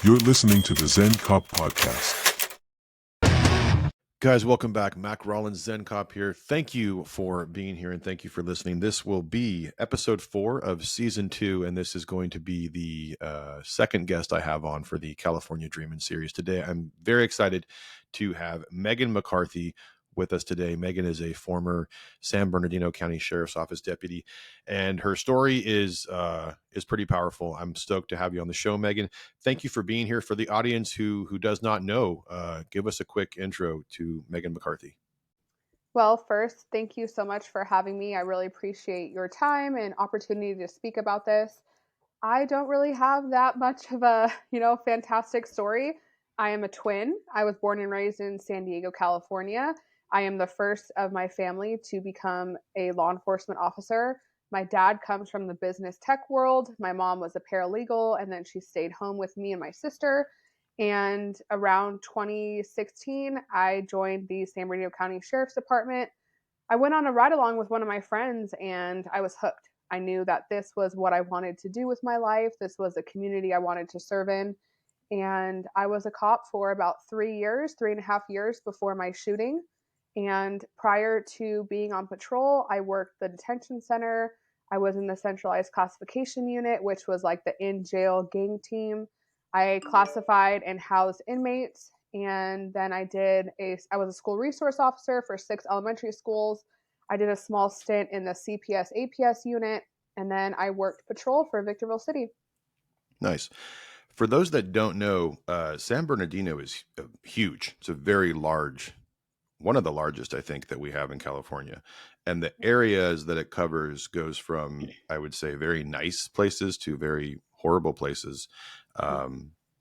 You're listening to the Zen Cop Podcast. Guys, welcome back. Mac Rollins, Zen Cop here. Thank you for being here and thank you for listening. This will be episode 4 of season 2, and this is going to be the second guest I have on for the California Dreamin series. Today, I'm very excited to have Meagan McCarthy with us today. Meagan is a former San Bernardino County Sheriff's Office deputy, and her story is pretty powerful. I'm stoked to have you on the show, Meagan. Thank you for being here. For the audience who does not know, give us a quick intro to Meagan McCarthy. Well, first, thank you so much for having me. I really appreciate your time and opportunity to speak about this. I don't really have that much of a, fantastic story. I am a twin. I was born and raised in San Diego, California. I am the first of my family to become a law enforcement officer. My dad comes from the business tech world. My mom was a paralegal, and then she stayed home with me and my sister. And around 2016, I joined the San Bernardino County Sheriff's Department. I went on a ride along with one of my friends, and I was hooked. I knew that this was what I wanted to do with my life. This was a community I wanted to serve in. And I was a cop for about 3.5 years before my shooting. And prior to being on patrol, I worked the detention center. I was in the centralized classification unit, which was like the in-jail gang team. I classified and housed inmates. And then I was a school resource officer for 6 elementary schools. I did a small stint in the CPS APS unit. And then I worked patrol for Victorville City. Nice. For those that don't know, San Bernardino is huge. It's a very large, one of the largest, I think, that we have in California. And the areas that it covers goes from, I would say, very nice places to very horrible places. I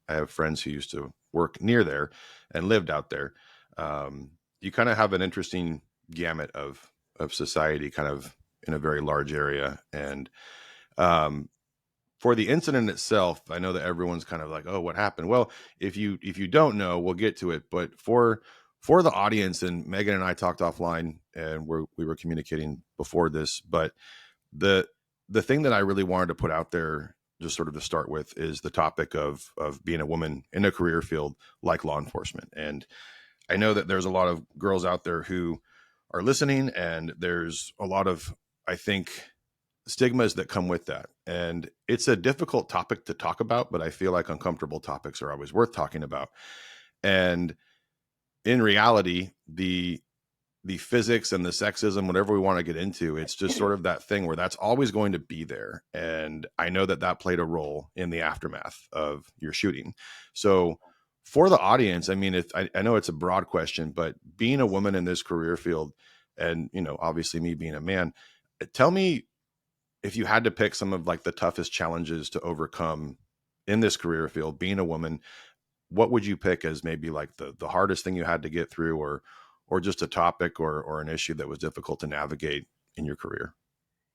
have friends who used to work near there and lived out there. You kind of have an interesting gamut of society kind of in a very large area. And for the incident itself, I know that everyone's kind of like, oh, what happened? Well, if you don't know, we'll get to it. But for the audience, and Meagan and I talked offline and we were communicating before this, but the thing that I really wanted to put out there just sort of to start with is the topic of being a woman in a career field like law enforcement. And I know that there's a lot of girls out there who are listening, and there's a lot of, I think, stigmas that come with that. And it's a difficult topic to talk about, but I feel like uncomfortable topics are always worth talking about. And in reality, the physics and the sexism, whatever we want to get into, it's just sort of that thing where that's always going to be there. And I know that played a role in the aftermath of your shooting. So for the audience, I mean, I know it's a broad question, but being a woman in this career field, and, obviously me being a man, tell me, if you had to pick some of like the toughest challenges to overcome in this career field, being a woman, what would you pick as maybe like the hardest thing you had to get through, or just a topic or an issue that was difficult to navigate in your career?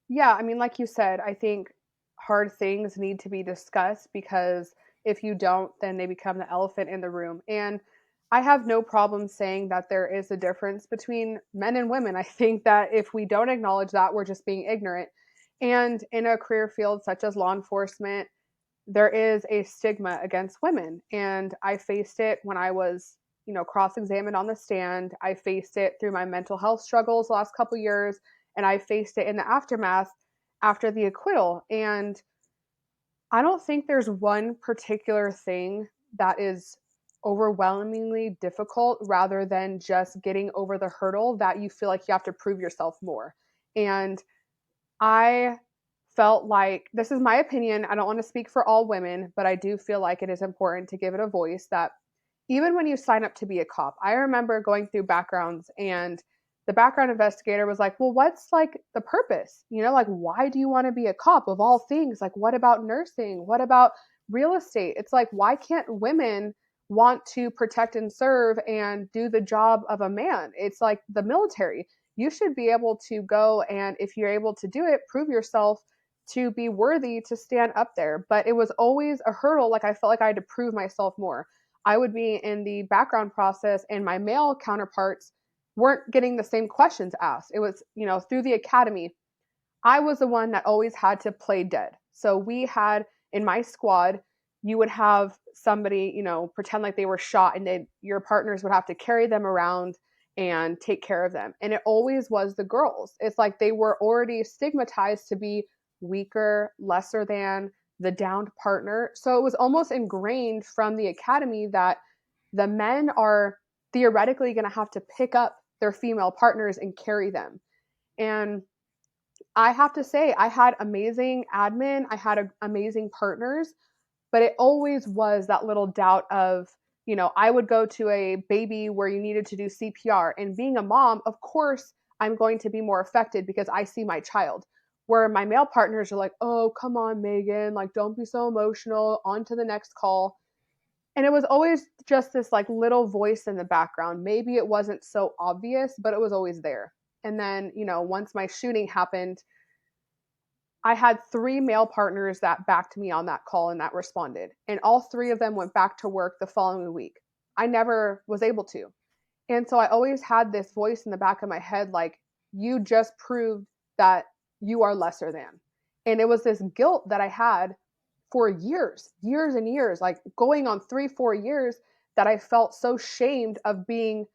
Yeah, I mean, like you said, I think hard things need to be discussed, because if you don't, then they become the elephant in the room. And I have no problem saying that there is a difference between men and women. I think that if we don't acknowledge that, we're just being ignorant. And in a career field such as law enforcement, there is a stigma against women. And I faced it when I was, cross-examined on the stand. I faced it through my mental health struggles the last couple years, and I faced it in the aftermath after the acquittal. And I don't think there's one particular thing that is overwhelmingly difficult rather than just getting over the hurdle that you feel like you have to prove yourself more. And I felt like, this is my opinion, I don't want to speak for all women, but I do feel like it is important to give it a voice, that even when you sign up to be a cop, I remember going through backgrounds, and the background investigator was like, well, what's like the purpose? Like, why do you want to be a cop of all things? Like, what about nursing? What about real estate? It's like, why can't women want to protect and serve and do the job of a man? It's like the military. You should be able to go, and if you're able to do it, prove yourself to be worthy to stand up there. But it was always a hurdle. Like, I felt like I had to prove myself more. I would be in the background process, and my male counterparts weren't getting the same questions asked. It was, through the academy, I was the one that always had to play dead. So we had, in my squad, you would have somebody, pretend like they were shot, and your partners would have to carry them around and take care of them. And it always was the girls. It's like they were already stigmatized to be weaker, lesser than, the downed partner. So it was almost ingrained from the academy that the men are theoretically going to have to pick up their female partners and carry them. And I have to say, I had amazing admin, I had amazing partners, but it always was that little doubt of, I would go to a baby where you needed to do CPR, and being a mom, of course, I'm going to be more affected because I see my child. Where my male partners are like, oh, come on, Meagan, like, don't be so emotional, on to the next call. And it was always just this like little voice in the background. Maybe it wasn't so obvious, but it was always there. And then, once my shooting happened, I had 3 male partners that backed me on that call and that responded. And all 3 of them went back to work the following week. I never was able to. And so I always had this voice in the back of my head like, you just proved that you are lesser than. And it was this guilt that I had for years and years, like going on 3-4 years, that I felt so shamed of being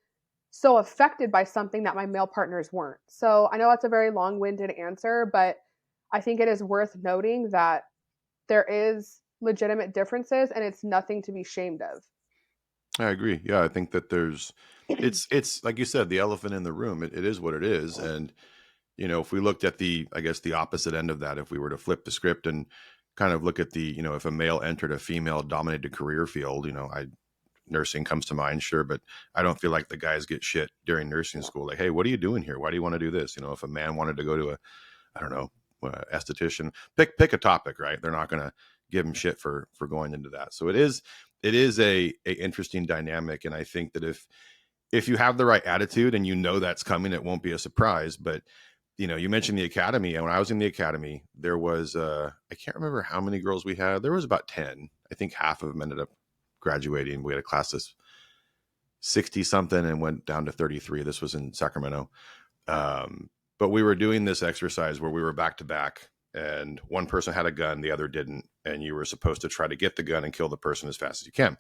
so affected by something that my male partners weren't. So I know that's a very long-winded answer, but I think it is worth noting that there is legitimate differences and it's nothing to be shamed of. I agree. Yeah, I think that it's like you said, the elephant in the room. It is what it is. And if we looked at I guess the opposite end of that, if we were to flip the script and kind of look at if a male entered a female dominated career field, nursing comes to mind, sure, but I don't feel like the guys get shit during nursing school. Like, hey, what are you doing here? Why do you want to do this? If a man wanted to go to I don't know, esthetician, pick a topic, right? They're not going to give him shit for going into that. So it is a interesting dynamic. And I think that if you have the right attitude and that's coming, it won't be a surprise. But you mentioned the academy, and when I was in the academy, there was I can't remember how many girls we had. There was about 10. I think half of them ended up graduating. We had a class of 60 something and went down to 33. This was in Sacramento. But we were doing this exercise where we were back to back, and one person had a gun, the other didn't, and you were supposed to try to get the gun and kill the person as fast as you can.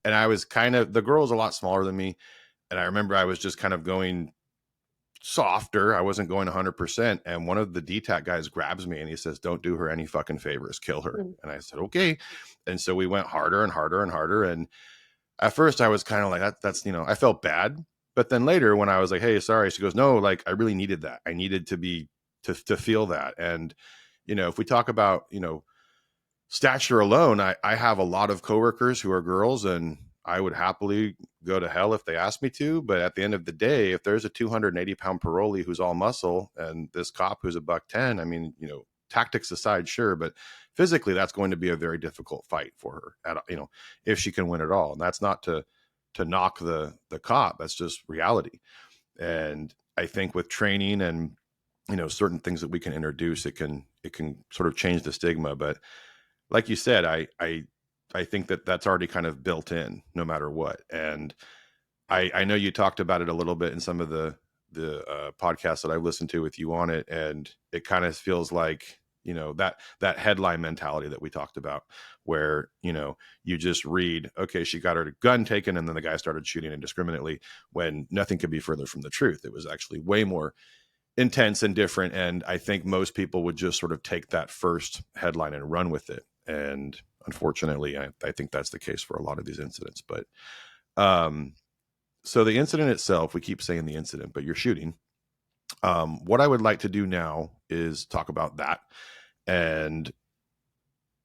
And I was the girl was a lot smaller than me, and I remember I was just kind of going softer. I wasn't going 100%. And one of the DTAC guys grabs me and he says, don't do her any fucking favors, kill her. And I said, okay. And so we went harder and harder and harder. And at first I was kind of like, that's, I felt bad. But then later when I was like, hey, sorry, she goes, no, like I really needed that. I needed to feel that. And, if we talk about, stature alone, I have a lot of coworkers who are girls, and I would happily go to hell if they asked me to. But at the end of the day, if there's a 280-pound parolee who's all muscle and this cop who's a $110, I mean, tactics aside, sure, but physically that's going to be a very difficult fight for her, if she can win at all. And that's not to knock the cop. That's just reality. And I think with training and, certain things that we can introduce, it can sort of change the stigma. But like you said, I think that that's already kind of built in no matter what. And I know you talked about it a little bit in some of the podcasts that I've listened to with you on it. And it kind of feels like, that headline mentality that we talked about where, you just read, okay, she got her gun taken, and then the guy started shooting indiscriminately, when nothing could be further from the truth. It was actually way more intense and different. And I think most people would just sort of take that first headline and run with it. And unfortunately, I think that's the case for a lot of these incidents. But so the incident itself, we keep saying the incident, but you're shooting. What I would like to do now is talk about that. And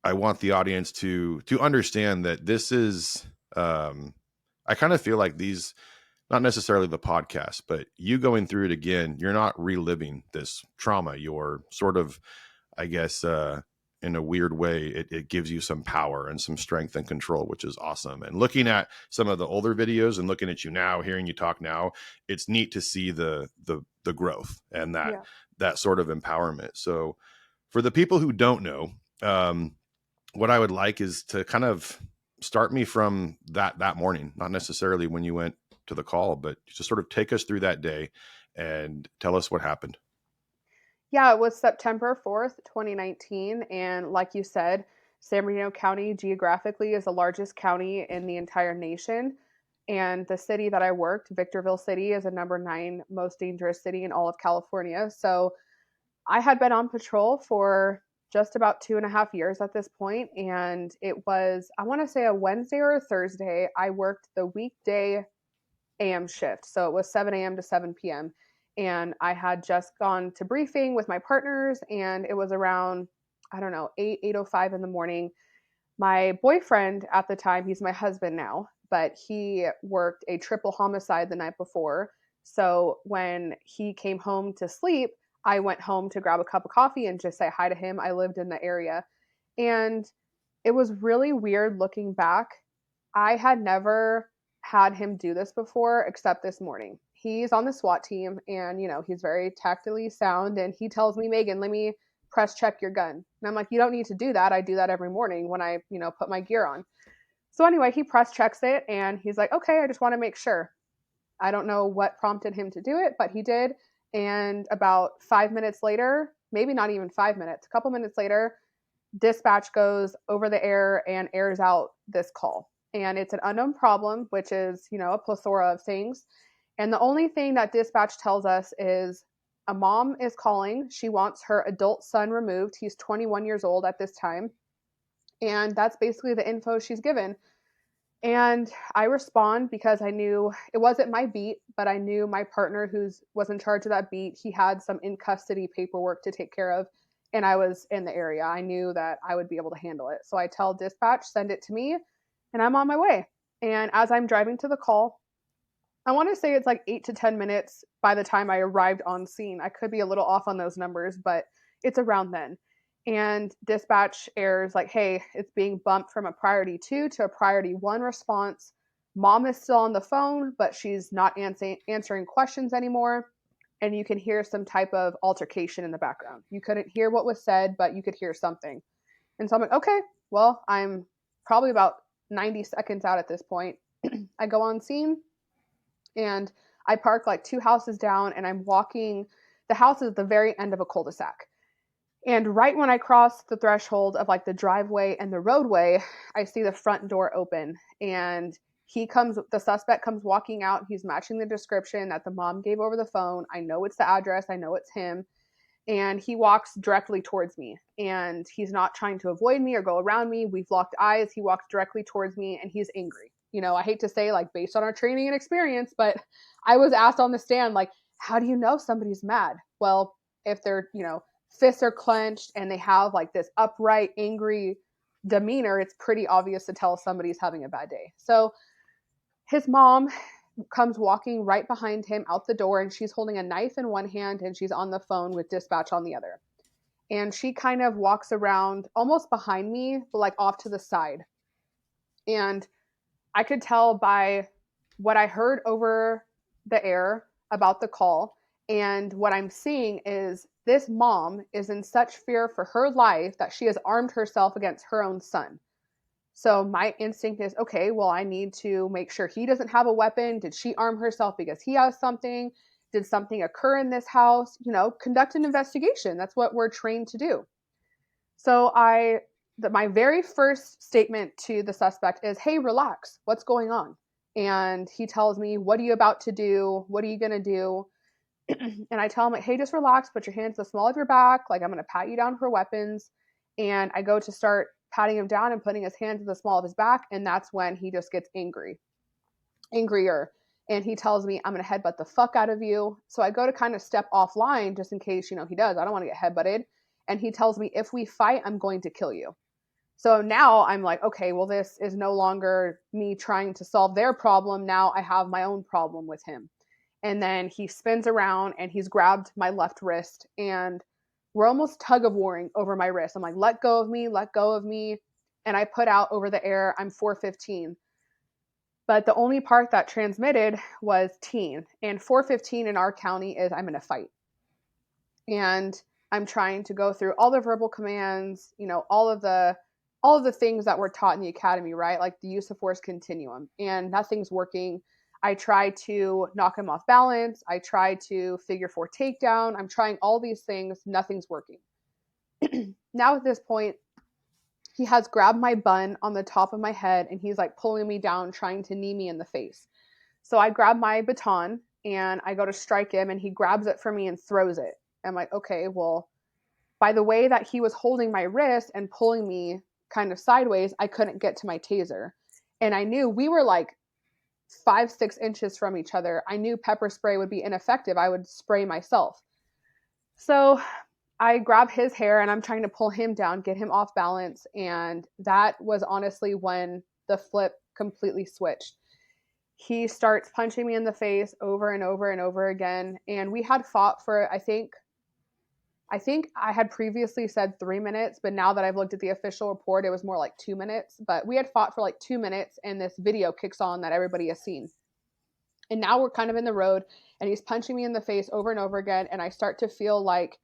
I want the audience to understand that this is, I kind of feel like these, not necessarily the podcast, but you going through it again, you're not reliving this trauma. You're sort of, I guess, in a weird way, it gives you some power and some strength and control, which is awesome. And looking at some of the older videos and looking at you now, hearing you talk now, it's neat to see the growth and that sort of empowerment. So for the people who don't know, what I would like is to kind of start me from that morning, not necessarily when you went to the call, but just sort of take us through that day and tell us what happened. Yeah, it was September 4th, 2019. And like you said, San Bernardino County geographically is the largest county in the entire nation. And the city that I worked, Victorville City, is the number 9 most dangerous city in all of California. So I had been on patrol for just about 2.5 years at this point, and it was, I want to say, a Wednesday or a Thursday. I worked the weekday AM shift. So it was 7 a.m. to 7 p.m. And I had just gone to briefing with my partners, and it was around, I don't know, 8:05 in the morning. My boyfriend at the time, he's my husband now, but he worked a triple homicide the night before. So when he came home to sleep, I went home to grab a cup of coffee and just say hi to him. I lived in the area. And it was really weird looking back. I had never had him do this before except this morning. He's on the SWAT team and, he's very tactically sound. And he tells me, Megan, let me press check your gun. And I'm like, you don't need to do that. I do that every morning when I, put my gear on. So anyway, he press checks it and he's like, okay, I just want to make sure. I don't know what prompted him to do it, but he did. And about 5 minutes later, maybe not even 5 minutes, a couple minutes later, dispatch goes over the air and airs out this call. And it's an unknown problem, which is, a plethora of things. And the only thing that dispatch tells us is a mom is calling. She wants her adult son removed. He's 21 years old at this time. And that's basically the info she's given. And I respond because I knew it wasn't my beat, but I knew my partner who was in charge of that beat, he had some in custody paperwork to take care of. And I was in the area. I knew that I would be able to handle it. So I tell dispatch, send it to me, and I'm on my way. And as I'm driving to the call, I want to say it's like 8 to 10 minutes by the time I arrived on scene. I could be a little off on those numbers, but it's around then. And dispatch airs like, hey, it's being bumped from a priority 2 to a priority 1 response. Mom is still on the phone, but she's not answering questions anymore. And you can hear some type of altercation in the background. You couldn't hear what was said, but you could hear something. And so I'm like, okay, well, I'm probably about 90 seconds out at this point. I go on scene and I park like 2 houses down and I'm walking. The house is at the very end of a cul-de-sac. And right when I cross the threshold of like the driveway and the roadway, I see the front door open and the suspect comes walking out. He's matching the description that the mom gave over the phone. I know it's the address. I know it's him. And he walks directly towards me and he's not trying to avoid me or go around me. We've locked eyes. He walks directly towards me and he's angry. I hate to say like based on our training and experience, but I was asked on the stand, like, how do you know somebody's mad? Well, if they're, fists are clenched and they have like this upright, angry demeanor, it's pretty obvious to tell somebody's having a bad day. So his mom comes walking right behind him out the door and she's holding a knife in one hand and she's on the phone with dispatch on the other. And she kind of walks around almost behind me, but like off to the side. And I could tell by what I heard over the air about the call and what I'm seeing is this mom is in such fear for her life that she has armed herself against her own son. So my instinct is, okay, well, I need to make sure he doesn't have a weapon. Did she arm herself because he has something? Did something occur in this house? Conduct an investigation. That's what we're trained to do. So my very first statement to the suspect is, hey, relax. What's going on? And he tells me, what are you about to do? What are you going to do? And I tell him, like, hey, just relax. Put your hands to the small of your back. Like, I'm going to pat you down for weapons. And I go to start patting him down and putting his hands to the small of his back. And that's when he just gets angrier. And he tells me, I'm going to headbutt the fuck out of you. So I go to kind of step offline just in case, he does. I don't want to get headbutted. And he tells me, if we fight, I'm going to kill you. So now I'm like, okay, well, this is no longer me trying to solve their problem. Now I have my own problem with him. And then he spins around and he's grabbed my left wrist and we're almost tug of warring over my wrist. I'm like, let go of me, let go of me. And I put out over the air, I'm 415. But the only part that transmitted was teen. And 415 in our county is I'm in a fight. And I'm trying to go through all the verbal commands, all of the things that we're taught in the academy, right? Like the use of force continuum, and nothing's working. I try to knock him off balance. I try to figure 4 takedown. I'm trying all these things. Nothing's working. Now at this point, he has grabbed my bun on the top of my head and he's like pulling me down, trying to knee me in the face. So I grab my baton and I go to strike him and he grabs it from me and throws it. I'm like, okay, well, by the way that he was holding my wrist and pulling me kind of sideways, I couldn't get to my taser. And I knew we were like 5-6 inches from each other. I knew pepper spray would be ineffective. I would spray myself. So I grab his hair and I'm trying to pull him down, get him off balance. And that was honestly when the flip completely switched. He starts punching me in the face over and over and over again. And we had fought for, I think I had previously said 3 minutes, but now that I've looked at the official report, it was more like 2 minutes. But we had fought for like 2 minutes and this video kicks on that everybody has seen. And now we're kind of in the road and he's punching me in the face over and over again. And I start to feel like,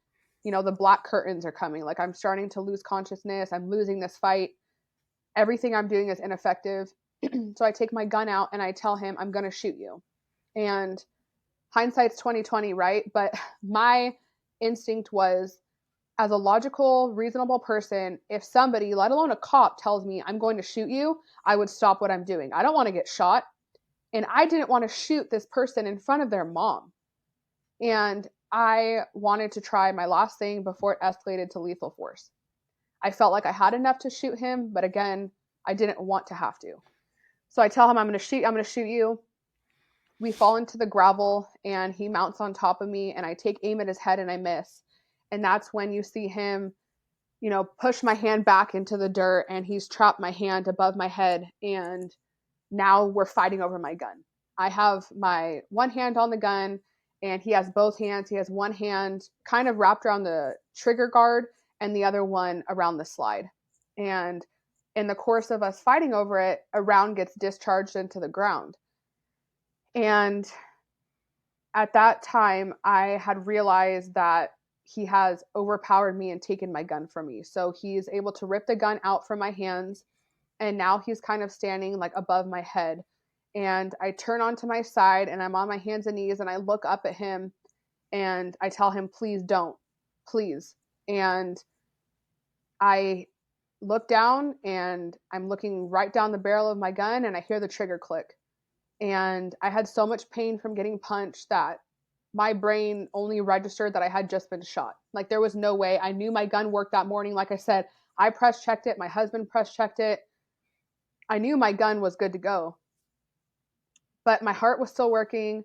the black curtains are coming. Like I'm starting to lose consciousness. I'm losing this fight. Everything I'm doing is ineffective. So I take my gun out and I tell him, I'm going to shoot you. And hindsight's 2020, right? But my instinct was, as a logical, reasonable person, if somebody, let alone a cop, tells me I'm going to shoot you, I would stop what I'm doing. I don't want to get shot. And I didn't want to shoot this person in front of their mom. And I wanted to try my last thing before it escalated to lethal force. I felt like I had enough to shoot him, but again, I didn't want to have to. So I tell him, I'm going to shoot you. We fall into the gravel and he mounts on top of me and I take aim at his head and I miss. And that's when you see him, push my hand back into the dirt and he's trapped my hand above my head. And now we're fighting over my gun. I have my one hand on the gun and he has both hands. He has one hand kind of wrapped around the trigger guard and the other one around the slide. And in the course of us fighting over it, a round gets discharged into the ground. And at that time, I had realized that he has overpowered me and taken my gun from me. So he's able to rip the gun out from my hands. And now he's kind of standing like above my head. And I turn onto my side and I'm on my hands and knees and I look up at him and I tell him, please don't, please. And I look down and I'm looking right down the barrel of my gun and I hear the trigger click. And I had so much pain from getting punched that my brain only registered that I had just been shot. Like there was no way. I knew my gun worked that morning. Like I said, I press checked it. My husband press checked it. I knew my gun was good to go. But my heart was still working.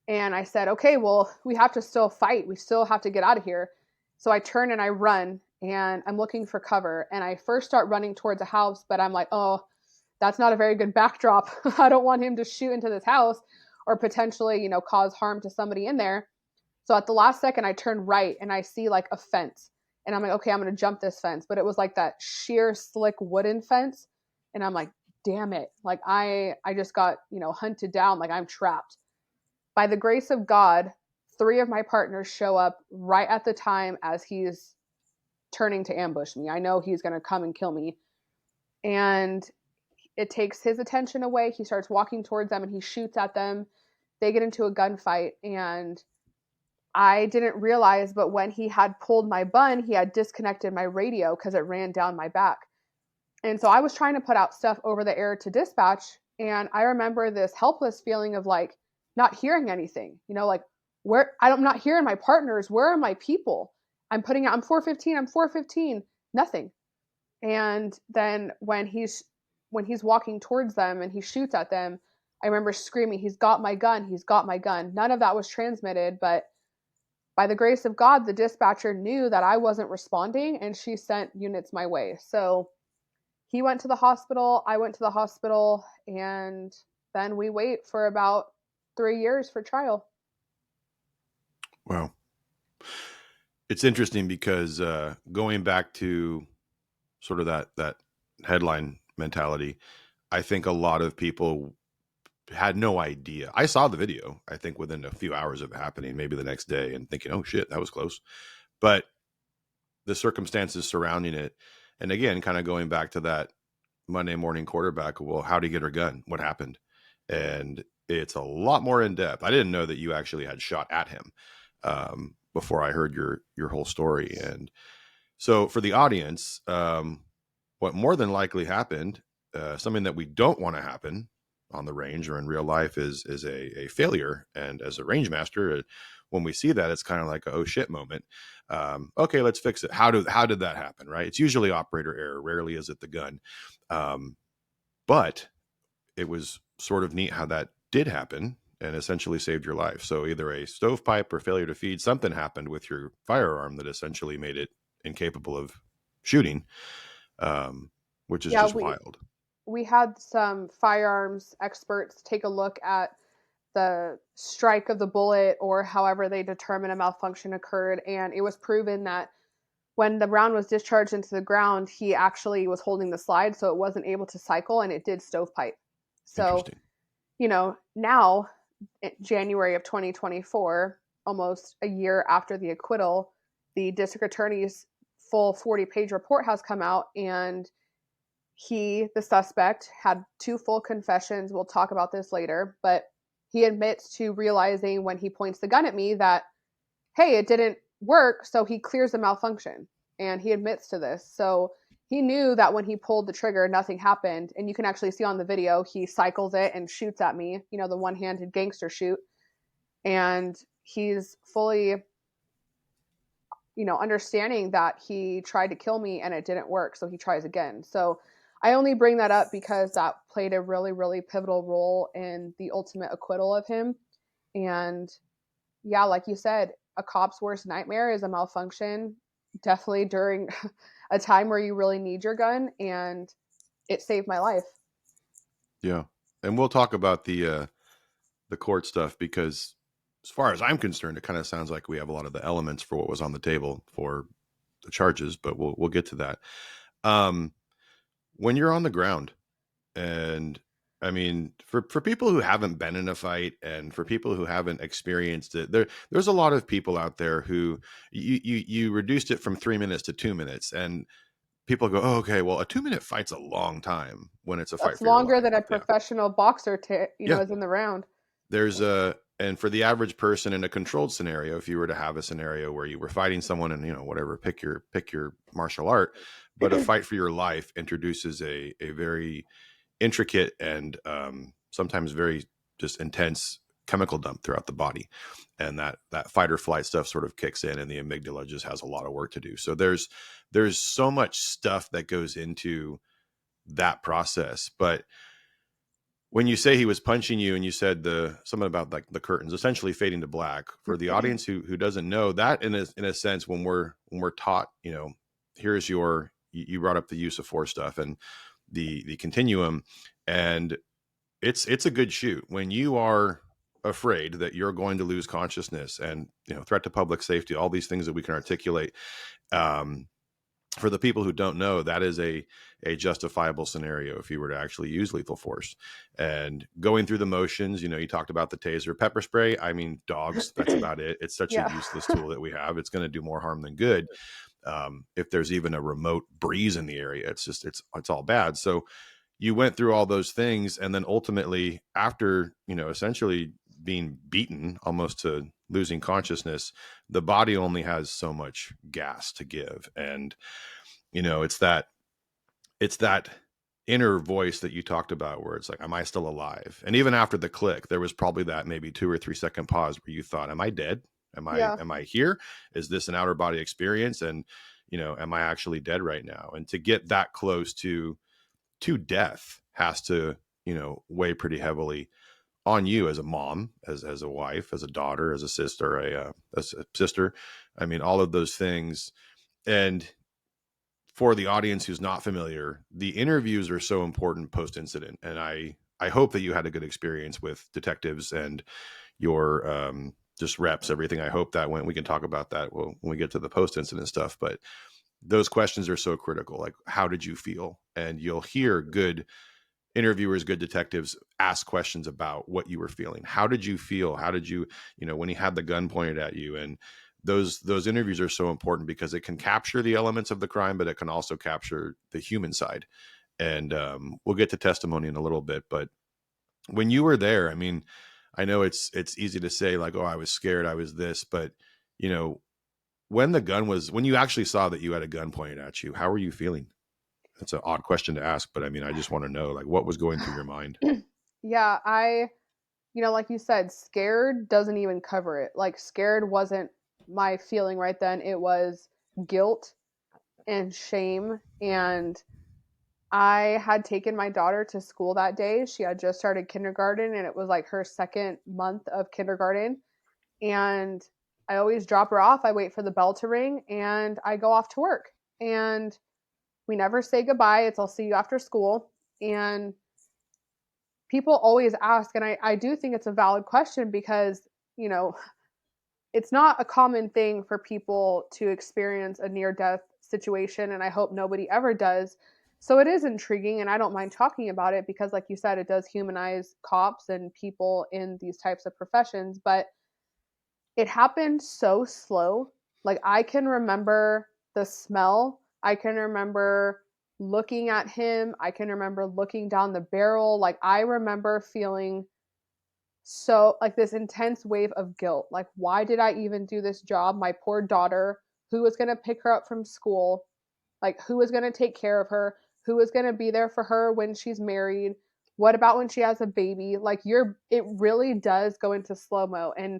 And I said, okay, well, we have to still fight. We still have to get out of here. So I turn and I run and I'm looking for cover. And I first start running towards a house, but I'm like, oh, that's not a very good backdrop. I don't want him to shoot into this house or potentially, cause harm to somebody in there. So at the last second, I turn right and I see like a fence. And I'm like, okay, I'm going to jump this fence. But it was like that sheer, slick wooden fence. And I'm like, damn it. Like I just got, hunted down. Like I'm trapped. By the grace of God, 3 of my partners show up right at the time as he's turning to ambush me. I know he's going to come and kill me. And it takes his attention away. He starts walking towards them and he shoots at them. They get into a gunfight. And I didn't realize, but when he had pulled my bun, he had disconnected my radio because it ran down my back. And so I was trying to put out stuff over the air to dispatch. And I remember this helpless feeling of like not hearing anything, like I'm not hearing my partners. Where are my people? I'm 415, nothing. And then when he's walking towards them and he shoots at them, I remember screaming, he's got my gun. None of that was transmitted, but by the grace of God, the dispatcher knew that I wasn't responding and she sent units my way. So he went to the hospital, I went to the hospital, and then we wait for about 3 years for trial. Wow. It's interesting because going back to sort of that headline mentality, I think a lot of people had no idea. I saw the video, I think within a few hours of it happening, maybe the next day, and thinking, oh shit, that was close. But the circumstances surrounding it, and again, kind of going back to that Monday morning quarterback, well, how'd he get her gun? What happened? And it's a lot more in depth. I didn't know that you actually had shot at him before I heard your whole story. And so for the audience, what more than likely happened, something that we don't want to happen on the range or in real life, is a failure. And as a range master, when we see that, it's kind of like a oh shit moment. Okay, let's fix it. How did that happen? Right? It's usually operator error. Rarely is it the gun. But it was sort of neat how that did happen and essentially saved your life. So either a stovepipe or failure to feed, something happened with your firearm that essentially made it incapable of shooting, which is Yeah, just we wild. we had some firearms experts take a look at the strike of the bullet or however they determine a malfunction occurred, and it was proven that when the round was discharged into the ground, he actually was holding the slide, so it wasn't able to cycle, and it did stovepipe. So, Interesting. now, January of 2024, almost a year after the acquittal, the district attorney's full 40-page report has come out, and the suspect, had two full confessions. We'll talk about this later, but he admits to realizing when he points the gun at me that, hey, it didn't work. So he clears the malfunction and he admits to this. So he knew that when he pulled the trigger, nothing happened. And you can actually see on the video, he cycles it and shoots at me, the one handed gangster shoot. And he's fully, understanding that he tried to kill me and it didn't work. So he tries again. So I only bring that up because that played a really, really pivotal role in the ultimate acquittal of him. And yeah, like you said, a cop's worst nightmare is a malfunction, definitely during a time where you really need your gun, and it saved my life. Yeah. And we'll talk about the court stuff, because as far as I'm concerned, it kind of sounds like we have a lot of the elements for what was on the table for the charges, but we'll get to that. When you're on the ground, and I mean, for people who haven't been in a fight and for people who haven't experienced it, there's a lot of people out there who you reduced it from 3 minutes to 2 minutes, and people go, oh, okay, well, a 2-minute fight's a long time when it's a fight That's for your longer life. than a Yeah. professional boxer, Yeah. is in the round. And for the average person in a controlled scenario, if you were to have a scenario where you were fighting someone and, whatever, pick your martial art, but a fight for your life introduces a very intricate and sometimes very just intense chemical dump throughout the body. And that fight or flight stuff sort of kicks in, and the amygdala just has a lot of work to do. So there's so much stuff that goes into that process. But when you say he was punching you and you said something about like the curtains essentially fading to black, for the audience who doesn't know that, in a sense, when we're taught, here's you brought up the use of force stuff and the continuum, and it's a good shoot when you are afraid that you're going to lose consciousness and, threat to public safety, all these things that we can articulate. For the people who don't know, that is a justifiable scenario if you were to actually use lethal force. And going through the motions, you talked about the taser, pepper spray. I mean, dogs, that's about it. It's such a Yeah. useless tool that we have. It's going to do more harm than good. If there's even a remote breeze in the area, it's all bad. So you went through all those things, and then ultimately, after, essentially being beaten almost to losing consciousness, the body only has so much gas to give. And, it's that inner voice that you talked about where it's like, am I still alive? And even after the click, there was probably that maybe 2 or 3 second pause where you thought, am I dead? Yeah. Am I here? Is this an outer body experience? And, am I actually dead right now? And to get that close to death has to, weigh pretty heavily on you as a mom, as a wife, as a daughter, as a sister, as a sister. I mean, all of those things. And for the audience who's not familiar, the interviews are so important post-incident. And I hope that you had a good experience with detectives and your just reps, everything. I hope that we can talk about that when we get to the post-incident stuff. But those questions are so critical. Like, how did you feel? And you'll hear good interviewers, good detectives ask questions about what you were feeling. How did you feel? How did you, when he had the gun pointed at you? And those interviews are so important because it can capture the elements of the crime, but it can also capture the human side. And we'll get to testimony in a little bit. But when you were there, I mean, I know it's easy to say like, oh, I was scared, I was this, but when you actually saw that you had a gun pointed at you, how were you feeling? It's an odd question to ask, but I mean, I just want to know, like, what was going through your mind? Yeah, like you said, scared doesn't even cover it. Like, scared wasn't my feeling right then. It was guilt and shame. And I had taken my daughter to school that day. She had just started kindergarten, and it was like her second month of kindergarten. And I always drop her off. I wait for the bell to ring and I go off to work. And we never say goodbye. It's I'll see you after school. And people always ask, and I do think it's a valid question because, you know, it's not a common thing for people to experience a near death situation, and I hope nobody ever does. So it is intriguing, and I don't mind talking about it because, like you said, it does humanize cops and people in these types of professions. But it happened so slow. Like, I can remember the smell. I can remember looking at him. I can remember looking down the barrel. Like, I remember feeling so like this intense wave of guilt. Like, why did I even do this job? My poor daughter, who was going to pick her up from school? Like, who was going to take care of her? Who was going to be there for her when she's married? What about when she has a baby? Like, it really does go into slow-mo. And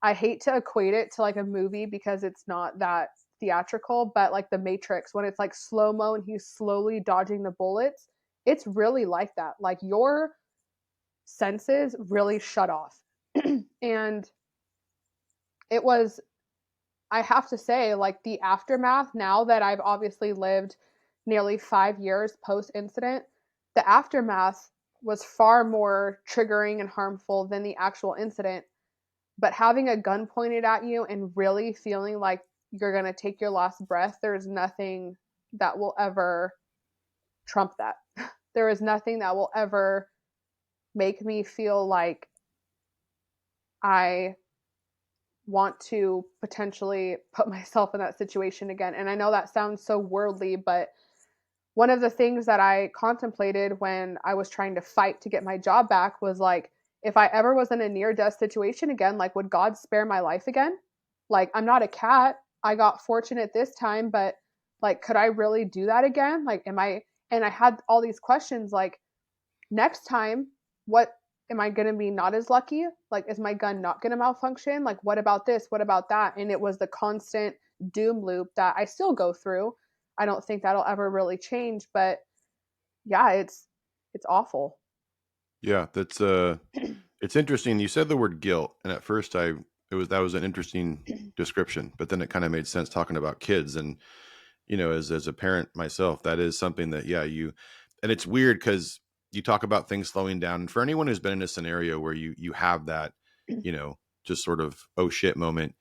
I hate to equate it to like a movie because it's not that theatrical, but like The Matrix, when it's like slow mo and he's slowly dodging the bullets, it's really like that. Like, your senses really shut off. And it was, I have to say, like, the aftermath, now that I've obviously lived nearly 5 years post incident, the aftermath was far more triggering and harmful than the actual incident. But having a gun pointed at you and really feeling like you're going to take your last breath, there's nothing that will ever trump that. There is nothing that will ever make me feel like I want to potentially put myself in that situation again. And I know that sounds so worldly, but one of the things that I contemplated when I was trying to fight to get my job back was like, if I ever was in a near death situation again, like, would God spare my life again? Like, I'm not a cat. I got fortunate this time, but like, could I really do that again? Like, and I had all these questions like, next time, what am I going to be not as lucky? Like, is my gun not going to malfunction? Like, what about this? What about that? And it was the constant doom loop that I still go through. I don't think that'll ever really change, but yeah, it's awful. Yeah, that's it's interesting. You said the word guilt, and at first that was an interesting description, but then it kind of made sense talking about kids. And as a parent myself, that is something that, yeah, and it's weird because you talk about things slowing down. And for anyone who's been in a scenario where you have that, just sort of oh shit moment,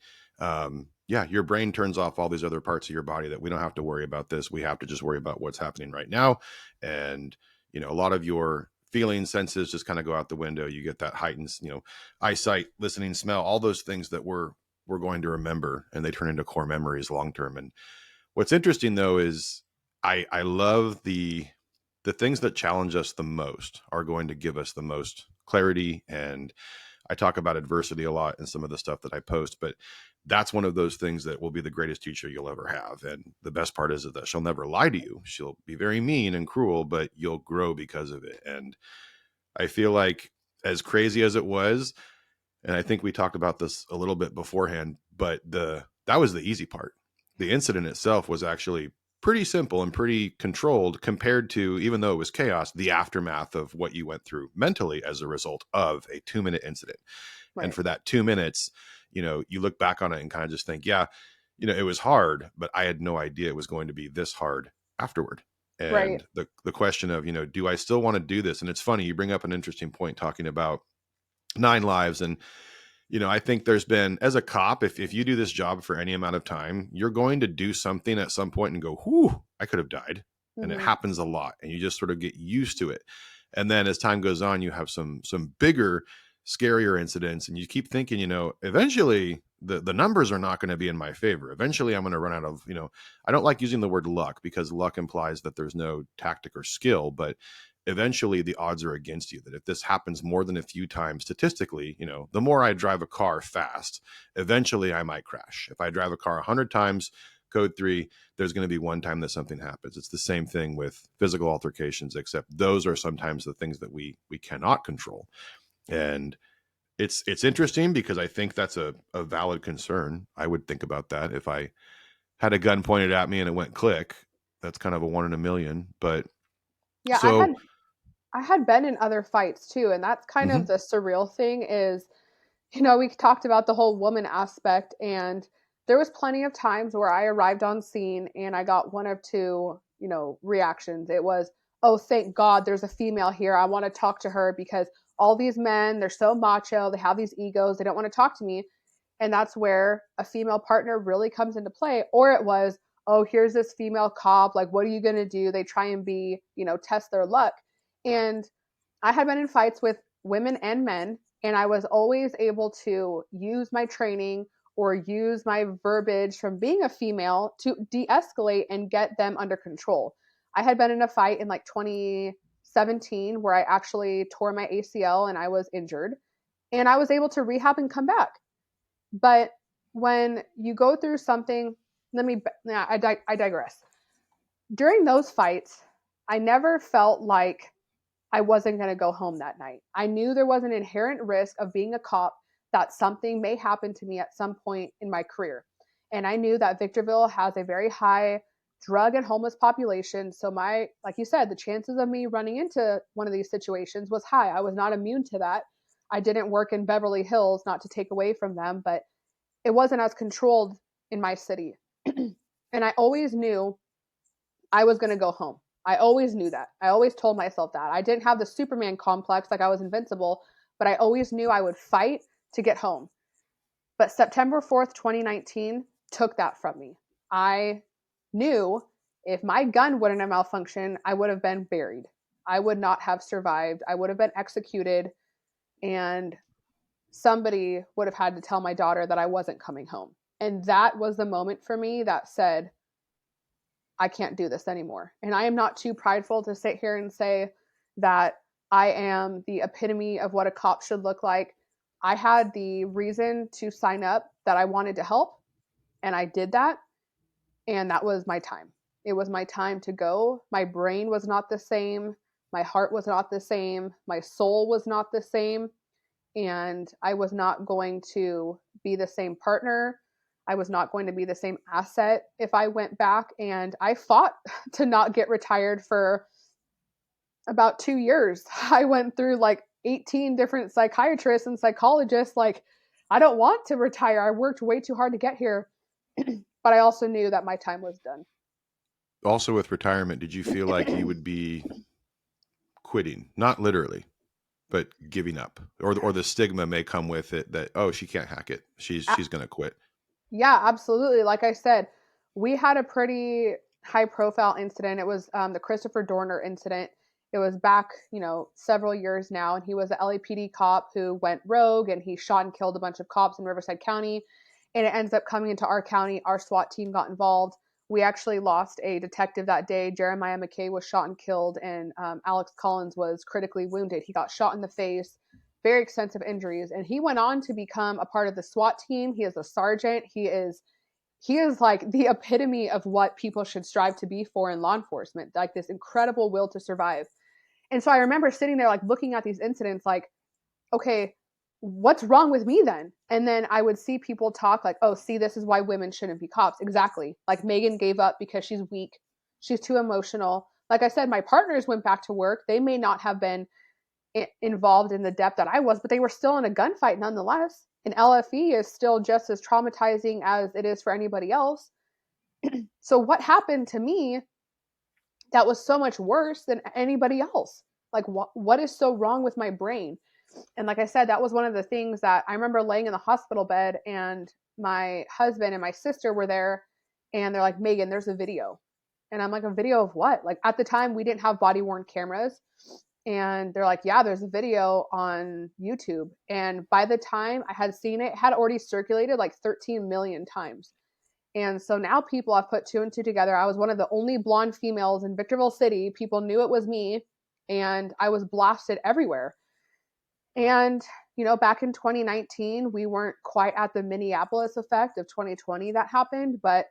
yeah, your brain turns off all these other parts of your body that we don't have to worry about this. We have to just worry about what's happening right now. And a lot of your feeling senses just kind of go out the window. You get that heightened, eyesight, listening, smell, all those things that we're going to remember, and they turn into core memories long term. And what's interesting though is I love the things that challenge us the most are going to give us the most clarity. And I talk about adversity a lot in some of the stuff that I post, but that's one of those things that will be the greatest teacher you'll ever have. And the best part is that she'll never lie to you. She'll be very mean and cruel, but you'll grow because of it. And I feel like, as crazy as it was, and I think we talked about this a little bit beforehand, but that was the easy part. The incident itself was actually pretty simple and pretty controlled compared to, even though it was chaos, the aftermath of what you went through mentally as a result of a 2-minute incident. And Right. for that 2 minutes, you look back on it and kind of just think, yeah, it was hard, but I had no idea it was going to be this hard afterward. Right. And the question of, do I still want to do this? And it's funny, you bring up an interesting point talking about 9 lives. And I think there's been, as a cop, if you do this job for any amount of time, you're going to do something at some point and go, whew, I could have died. And it Hmm. happens a lot, and you just sort of get used to it. And then as time goes on, you have some bigger, scarier incidents, and you keep thinking, eventually the numbers are not going to be in my favor. Eventually I'm going to run out of, I don't like using the word luck because luck implies that there's no tactic or skill, but eventually the odds are against you, that if this happens more than a few times statistically, the more I drive a car fast, eventually I might crash. If I drive a car 100 times code 3, there's going to be one time that something happens. It's the same thing with physical altercations, except those are sometimes the things that we cannot control. And it's interesting because I think that's a valid concern. I would think about that if I had a gun pointed at me and it went click. That's kind of a 1 in a million. But Yeah, so I had been in other fights too, and that's kind of mhm. the surreal thing is, we talked about the whole woman aspect, and there was plenty of times where I arrived on scene and I got one of two, reactions. It was, "Oh, thank God there's a female here. I want to talk to her because all these men, they're so macho, they have these egos, they don't want to talk to me." And that's where a female partner really comes into play. Or it was, "Oh, here's this female cop, like what are you going to do?" They try and be, test their luck. And I had been in fights with women and men, and I was always able to use my training or use my verbiage from being a female to de-escalate and get them under control. I had been in a fight in like 2017 where I actually tore my ACL and I was injured, and I was able to rehab and come back. But when you go through something, I digress. During those fights, I never felt like I wasn't going to go home that night. I knew there was an inherent risk of being a cop, that something may happen to me at some point in my career. And I knew that Victorville has a very high drug and homeless population. So like you said, the chances of me running into one of these situations was high. I was not immune to that. I didn't work in Beverly Hills, not to take away from them, but it wasn't as controlled in my city. And I always knew I was going to go home. I always knew that. I always told myself that. I didn't have the Superman complex like I was invincible, but I always knew I would fight to get home. But September 4th, 2019 took that from me. I knew if my gun wouldn't have malfunctioned, I would have been buried. I would not have survived. I would have been executed, and somebody would have had to tell my daughter that I wasn't coming home. And that was the moment for me that said, I can't do this anymore. And I am not too prideful to sit here and say that I am the epitome of what a cop should look like. I had the reason to sign up that I wanted to help, and I did that. And that was my time. It was my time to go. My brain was not the same. My heart was not the same. My soul was not the same. And I was not going to be the same partner. I was not going to be the same asset if I went back. And I fought to not get retired for about 2 years. I went through like 18 different psychiatrists and psychologists. Like, I don't want to retire. I worked way too hard to get here. But I also knew that my time was done. Also with retirement, did you feel like you would be quitting? Not literally, but giving up, or the stigma may come with it that, oh, she can't hack it, she's going to quit. Yeah, absolutely. Like I said, we had a pretty high profile incident. It was the Christopher Dorner incident. It was back, several years now, and he was an LAPD cop who went rogue and he shot and killed a bunch of cops in Riverside County. And it ends up coming into our county. Our SWAT team got involved. We actually lost a detective that day. Jeremiah McKay was shot and killed, and Alex Collins was critically wounded. He got shot in the face, very extensive injuries, and he went on to become a part of the SWAT team. He is a sergeant. He is like the epitome of what people should strive to be for in law enforcement, like this incredible will to survive. And so I remember sitting there like looking at these incidents like, okay, what's wrong with me then? And then I would see people talk like, "Oh, see, this is why women shouldn't be cops." Exactly. Like Meagan gave up because she's weak. She's too emotional. Like I said, my partners went back to work. They may not have been involved in the depth that I was, but they were still in a gunfight nonetheless. And LFE is still just as traumatizing as it is for anybody else. So what happened to me that was so much worse than anybody else? Like what is so wrong with my brain? And like I said, that was one of the things that I remember laying in the hospital bed, and my husband and my sister were there, and they're like, "Meagan, there's a video." And I'm like, "A video of what?" Like at the time we didn't have body worn cameras. And they're like, "Yeah, there's a video on YouTube." And by the time I had seen it, it had already circulated like 13 million times. And so now people have put two and two together. I was one of the only blonde females in Victorville City. People knew it was me, and I was blasted everywhere. And, back in 2019, we weren't quite at the Minneapolis effect of 2020 that happened, but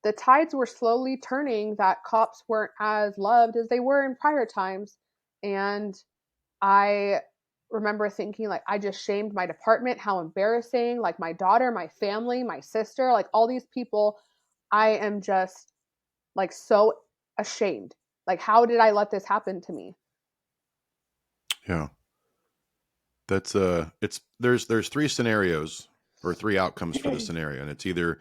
the tides were slowly turning that cops weren't as loved as they were in prior times. And I remember thinking, like, I just shamed my department, how embarrassing, like my daughter, my family, my sister, like all these people. I am just like so ashamed. Like, how did I let this happen to me? Yeah. That's it's there's three scenarios or three outcomes for the scenario, and it's either,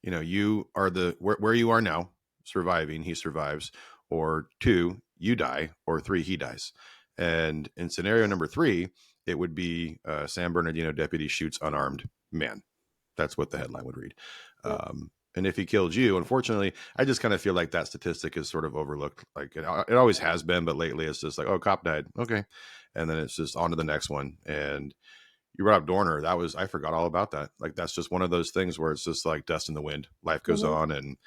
you are where you are now, surviving, he survives, or two, you die, or three, he dies. And in scenario number three, it would be San Bernardino deputy shoots unarmed man. That's what the headline would read. Yep. And if he killed you, unfortunately, I just kind of feel like that statistic is sort of overlooked. Like it always has been, but lately it's just like, oh, cop died. Okay. And then it's just on to the next one. And you brought up Dorner. I forgot all about that. Like, that's just one of those things where it's just like dust in the wind. Life goes Mm-hmm. on, and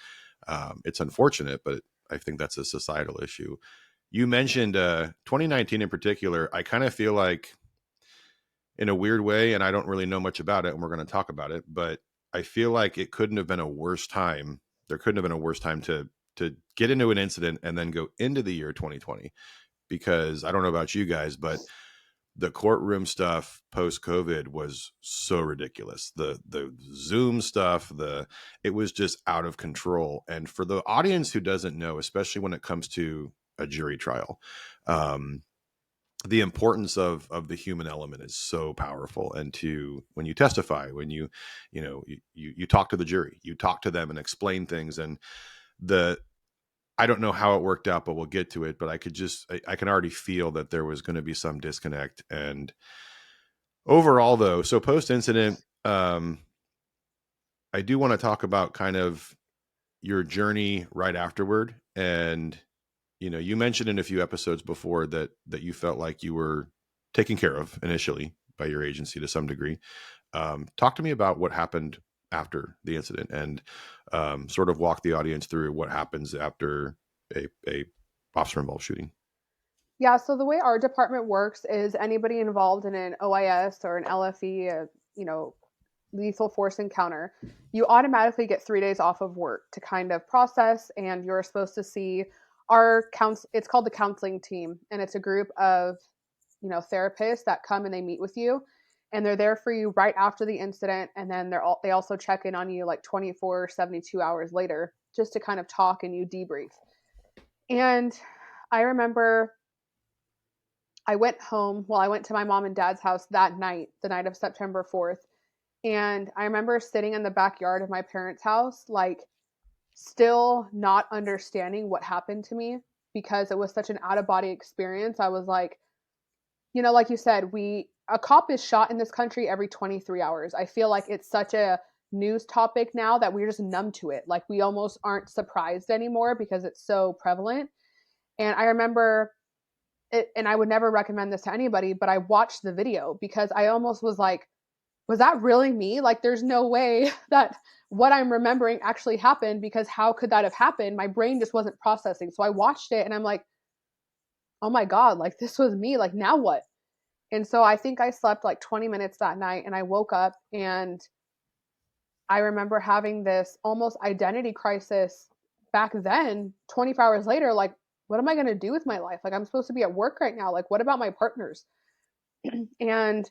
it's unfortunate, but I think that's a societal issue. You mentioned 2019 in particular. I kind of feel like, in a weird way, and I don't really know much about it, and we're going to talk about it, but I feel like it couldn't have been a worse time. There couldn't have been a worse time to get into an incident and then go into the year 2020, because I don't know about you guys, but the courtroom stuff post COVID was so ridiculous. The Zoom stuff, it was just out of control. And for the audience who doesn't know, especially when it comes to a jury trial, the importance of the human element is so powerful. And when you testify, when you talk to the jury, you talk to them and explain things. And I don't know how it worked out, but we'll get to it. But I can already feel that there was going to be some disconnect. And overall, though, so post incident, I do want to talk about kind of your journey right afterward. And you mentioned in a few episodes before that you felt like you were taken care of initially by your agency to some degree. Talk to me about what happened after the incident, and sort of walk the audience through what happens after a officer involved shooting. Yeah, so the way our department works is anybody involved in an OIS or an LFE, lethal force encounter, you automatically get 3 days off of work to kind of process, and you're supposed to see it's called the counseling team, and it's a group of, therapists that come and they meet with you, and they're there for you right after the incident, and then they also check in on you like 24, 72 hours later, just to kind of talk and you debrief. And I remember I went home. Well, I went to my mom and dad's house that night, the night of September 4th. And I remember sitting in the backyard of my parents' house, like still not understanding what happened to me, because it was such an out of body experience. I was like, like you said, a cop is shot in this country every 23 hours. I feel like it's such a news topic now that we're just numb to it. Like, we almost aren't surprised anymore because it's so prevalent. And I remember it, and I would never recommend this to anybody, but I watched the video because I almost was like, was that really me? Like, there's no way that what I'm remembering actually happened, because how could that have happened? My brain just wasn't processing. So I watched it and I'm like, oh my God, like this was me. Like, now what? And so I think I slept like 20 minutes that night, and I woke up and I remember having this almost identity crisis back then, 24 hours later. Like, what am I going to do with my life? Like, I'm supposed to be at work right now. Like, what about my partners? And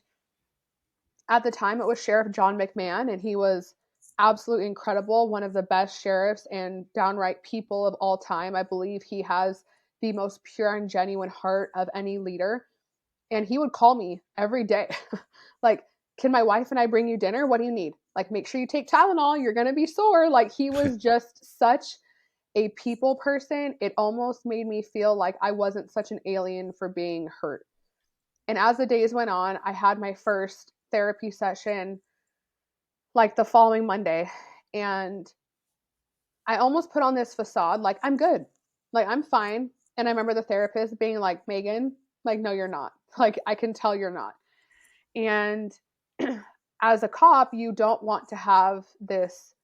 at the time, it was Sheriff John McMahon, and he was absolutely incredible, one of the best sheriffs and downright people of all time. I believe he has the most pure and genuine heart of any leader. And he would call me every day. Like, can my wife and I bring you dinner? What do you need? Like, make sure you take Tylenol. You're going to be sore. Like, he was just such a people person. It almost made me feel like I wasn't such an alien for being hurt. And as the days went on, I had my first therapy session like the following Monday. And I almost put on this facade, like, I'm good. Like, I'm fine. And I remember the therapist being like, Meagan, like, no, you're not. Like, I can tell you're not. And as a cop, you don't want to have this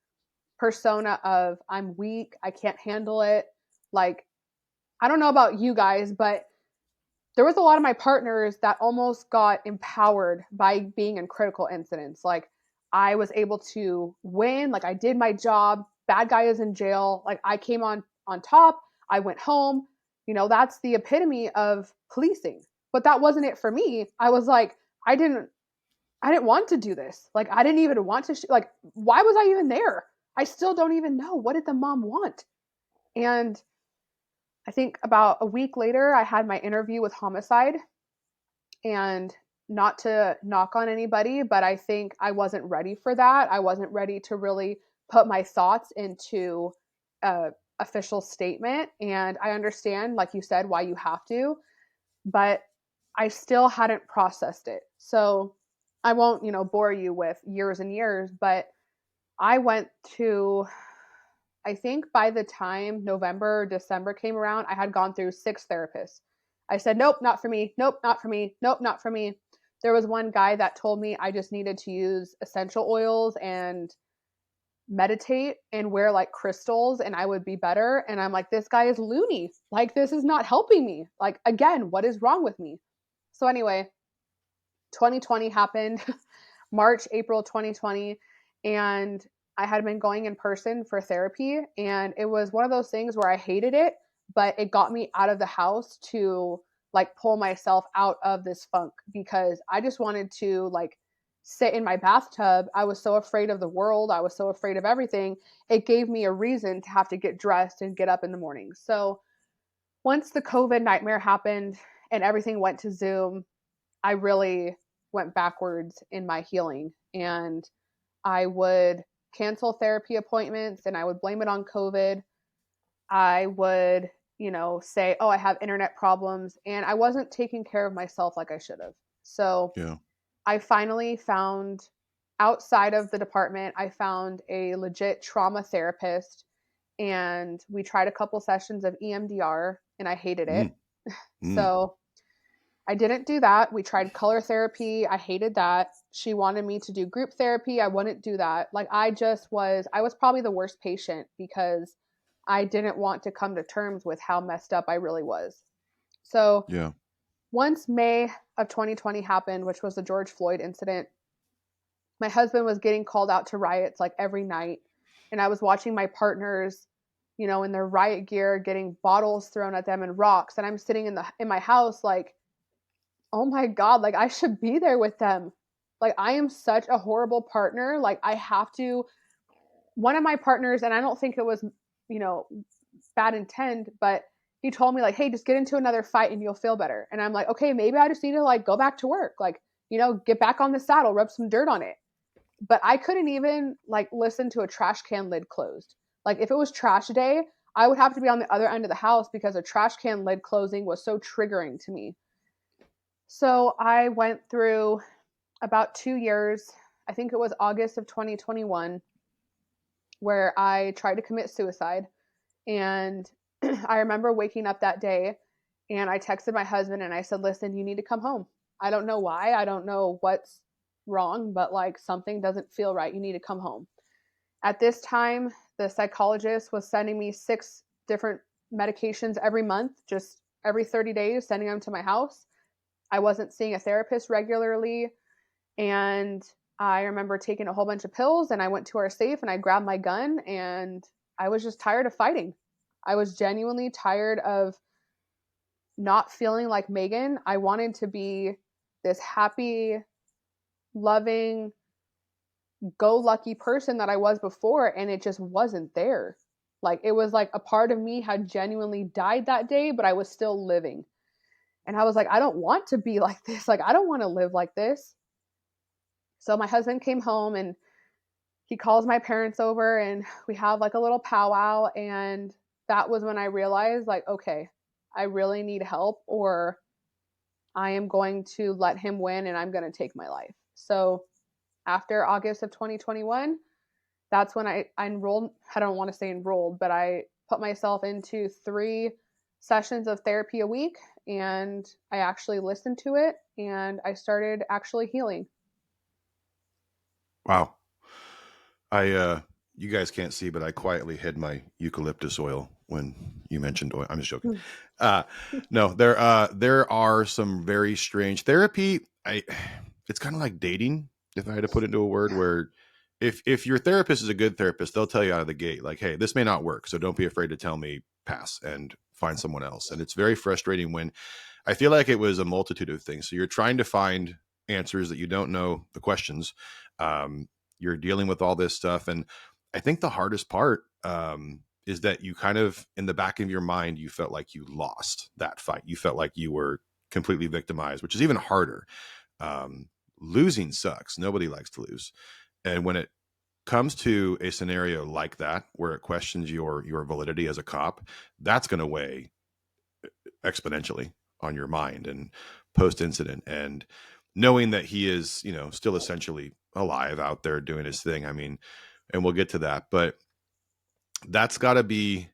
persona of, I'm weak, I can't handle it. Like, I don't know about you guys, but there was a lot of my partners that almost got empowered by being in critical incidents. Like, I was able to win, like I did my job bad guy is in jail. Like I came on top. I went home. That's the epitome of policing. But that wasn't it for me. I was like, I didn't want to do this. Like I didn't even want to like why was I even there? I still don't even know. What did the mom want? And I think about a week later I had my interview with homicide, and not to knock on anybody, but I think I wasn't ready for that. I wasn't ready to really put my thoughts into a official statement, and I understand, like you said, why you have to, but I still hadn't processed it. So I won't, bore you with years and years, but I went to, I think by the time November or December came around, I had gone through 6 therapists. I said, nope, not for me. Nope, not for me. Nope, not for me. There was one guy that told me I just needed to use essential oils and meditate and wear like crystals and I would be better. And I'm like, this guy is loony. Like, this is not helping me. Like, again, what is wrong with me? So, anyway, 2020 happened, March, April 2020. And I had been going in person for therapy. And it was one of those things where I hated it, but it got me out of the house to like pull myself out of this funk because I just wanted to like sit in my bathtub. I was so afraid of the world. I was so afraid of everything. It gave me a reason to have to get dressed and get up in the morning. So once the COVID nightmare happened and everything went to Zoom, I really went backwards in my healing. And I would cancel therapy appointments and I would blame it on COVID. I would, say, oh, I have internet problems. And I wasn't taking care of myself like I should have. So Yeah. I finally found, outside of the department, I found a legit trauma therapist. And we tried a couple sessions of EMDR and I hated it. Mm. Mm. So I didn't do that. We tried color therapy. I hated that. She wanted me to do group therapy. I wouldn't do that. Like I was probably the worst patient because I didn't want to come to terms with how messed up I really was. So Yeah. once May of 2020 happened, which was the George Floyd incident, my husband was getting called out to riots like every night. And I was watching my partners, in their riot gear getting bottles thrown at them and rocks. And I'm sitting in my house like, oh my God, like I should be there with them. Like I am such a horrible partner. Like I have to, one of my partners, and I don't think it was, bad intent, but he told me like, hey, just get into another fight and you'll feel better. And I'm like, okay, maybe I just need to like go back to work. Like, get back on the saddle, rub some dirt on it. But I couldn't even like listen to a trash can lid closed. Like if it was trash day, I would have to be on the other end of the house because a trash can lid closing was so triggering to me. So I went through about 2 years, I think it was August of 2021, where I tried to commit suicide. And I remember waking up that day and I texted my husband and I said, listen, you need to come home. I don't know why. I don't know what's wrong, but like something doesn't feel right. You need to come home. At this time, the psychologist was sending me 6 different medications every month, just every 30 days, sending them to my house. I wasn't seeing a therapist regularly. And I remember taking a whole bunch of pills and I went to our safe and I grabbed my gun and I was just tired of fighting. I was genuinely tired of not feeling like Meagan. I wanted to be this happy, loving, go lucky person that I was before, and it just wasn't there. Like it was like a part of me had genuinely died that day, but I was still living. And I was like, I don't want to be like this. Like I don't want to live like this. So my husband came home and he calls my parents over and we have like a little powwow. And that was when I realized like, okay, I really need help or I am going to let him win and I'm going to take my life. So after August of 2021, that's when I enrolled. I don't want to say enrolled, but I put myself into 3 sessions of therapy a week and I actually listened to it and I started actually healing. Wow. You guys can't see, but I quietly hid my eucalyptus oil when you mentioned oil. I'm just joking. No, there are some very strange therapy. It's kind of like dating, if I had to put it into a word, where if your therapist is a good therapist, they'll tell you out of the gate, like, hey, this may not work, so don't be afraid to tell me, pass and find someone else. And it's very frustrating when I feel like it was a multitude of things. So you're trying to find answers that you don't know the questions. You're dealing with all this stuff. And I think the hardest part is that you kind of, in the back of your mind, you felt like you lost that fight. You felt like you were completely victimized, which is even harder. Losing sucks. Nobody likes to lose. And when it comes to a scenario like that, where it questions your validity as a cop, that's going to weigh exponentially on your mind and post incident. And knowing that he is, still essentially alive out there doing his thing. I mean, and we'll get to that, but that's got to be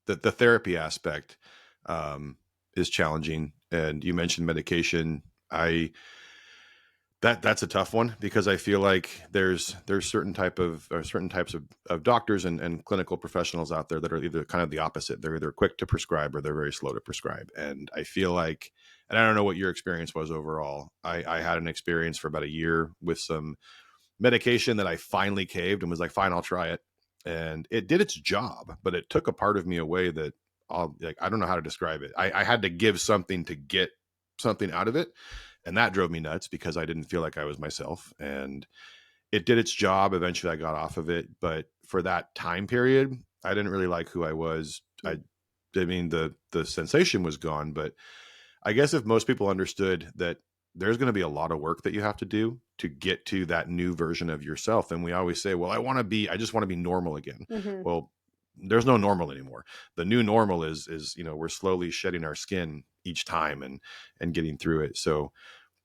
the therapy aspect is challenging. And you mentioned medication. That's a tough one, because I feel like there's certain types of doctors and clinical professionals out there that are either kind of the opposite. They're either quick to prescribe or they're very slow to prescribe. And I feel like, and I don't know what your experience was overall. I had an experience for about a year with some medication that I finally caved and was like, fine, I'll try it. And it did its job, but it took a part of me away that I don't know how to describe it. I had to give something to get something out of it. And that drove me nuts because I didn't feel like I was myself. And it did its job. Eventually I got off of it. But for that time period, I didn't really like who I was. I mean, the sensation was gone. But I guess if most people understood that there's going to be a lot of work that you have to do to get to that new version of yourself. And we always say, well, I just want to be normal again. Mm-hmm. Well, there's no normal anymore. The new normal is, we're slowly shedding our skin each time and getting through it. So,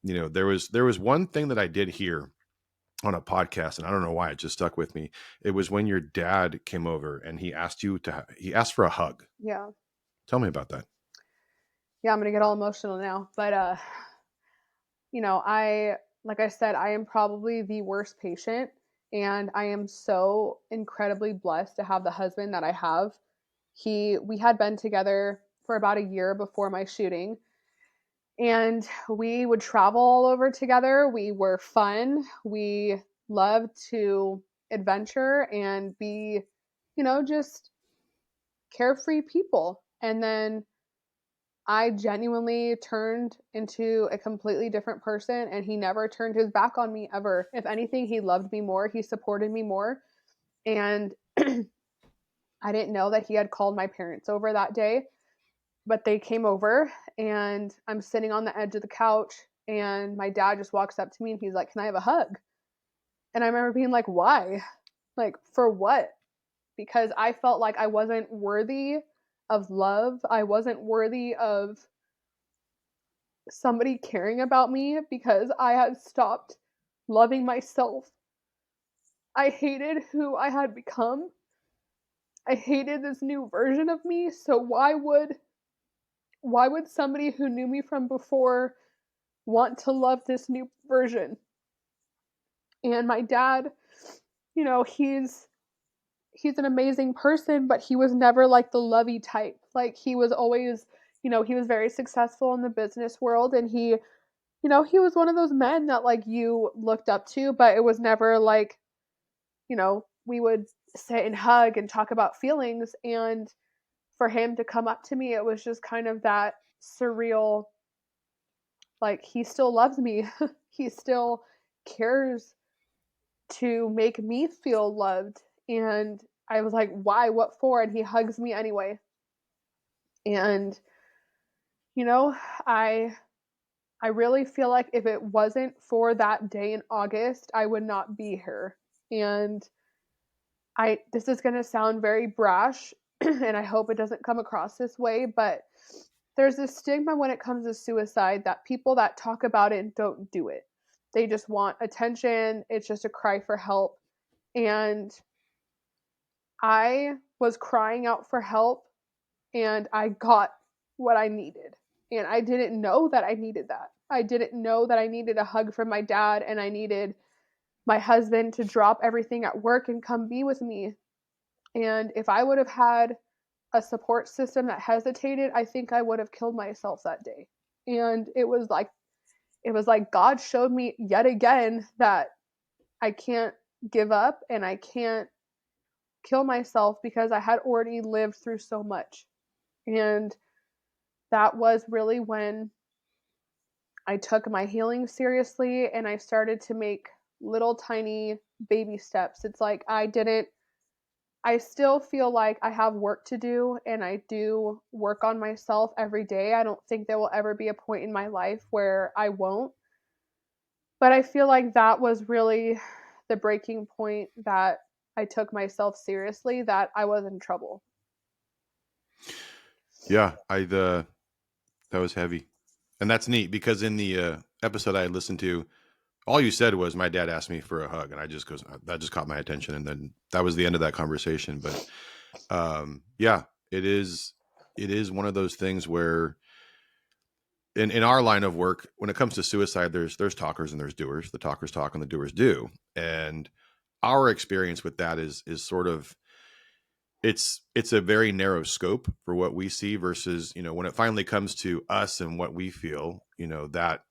there was one thing that I did hear on a podcast, and I don't know why it just stuck with me. It was when your dad came over and he asked for a hug. Yeah. Tell me about that. Yeah, I'm going to get all emotional now. But, like I said, I am probably the worst patient. And I am so incredibly blessed to have the husband that I have. We had been together for about a year before my shooting. And we would travel all over together. We were fun. We loved to adventure and be, just carefree people. And then I genuinely turned into a completely different person, and he never turned his back on me ever. If anything, he loved me more. He supported me more. And I didn't know that he had called my parents over that day, but they came over, and I'm sitting on the edge of the couch, and my dad just walks up to me and he's like, "Can I have a hug?" And I remember being like, "Why? Like, for what?" Because I felt like I wasn't worthy of love. I wasn't worthy of somebody caring about me because I had stopped loving myself. I hated who I had become. I hated this new version of me. So why would somebody who knew me from before want to love this new version? And my dad, he's an amazing person, but he was never like the lovey type. Like, he was always, he was very successful in the business world, and he was one of those men that like you looked up to, but it was never like, we would sit and hug and talk about feelings. And for him to come up to me, it was just kind of that surreal, like, he still loves me. He still cares to make me feel loved. And I was like, why? What for? And he hugs me anyway. And, you know, I I really feel like if it wasn't for that day in August, I would not be here. And this is going to sound very brash, and I hope it doesn't come across this way, but there's this stigma when it comes to suicide that people that talk about it don't do it. They just want attention. It's just a cry for help. And I was crying out for help, and I got what I needed. And I didn't know that I needed that. I didn't know that I needed a hug from my dad, and I needed my husband to drop everything at work and come be with me. And if I would have had a support system that hesitated, I think I would have killed myself that day. And it was like God showed me yet again that I can't give up and I can't kill myself because I had already lived through so much. And that was really when I took my healing seriously and I started to make little tiny baby steps. It's like I still feel like I have work to do and I do work on myself every day. I don't think there will ever be a point in my life where I won't. But I feel like that was really the breaking point that I took myself seriously, that I was in trouble. Yeah, that was heavy. And that's neat because in the episode I listened to, all you said was my dad asked me for a hug, and I just goes that just caught my attention, and then that was the end of that conversation. But yeah, it is one of those things where in our line of work, when it comes to suicide, there's talkers and there's doers. The talkers talk and the doers do. And our experience with that is sort of it's a very narrow scope for what we see versus, when it finally comes to us and what we feel, that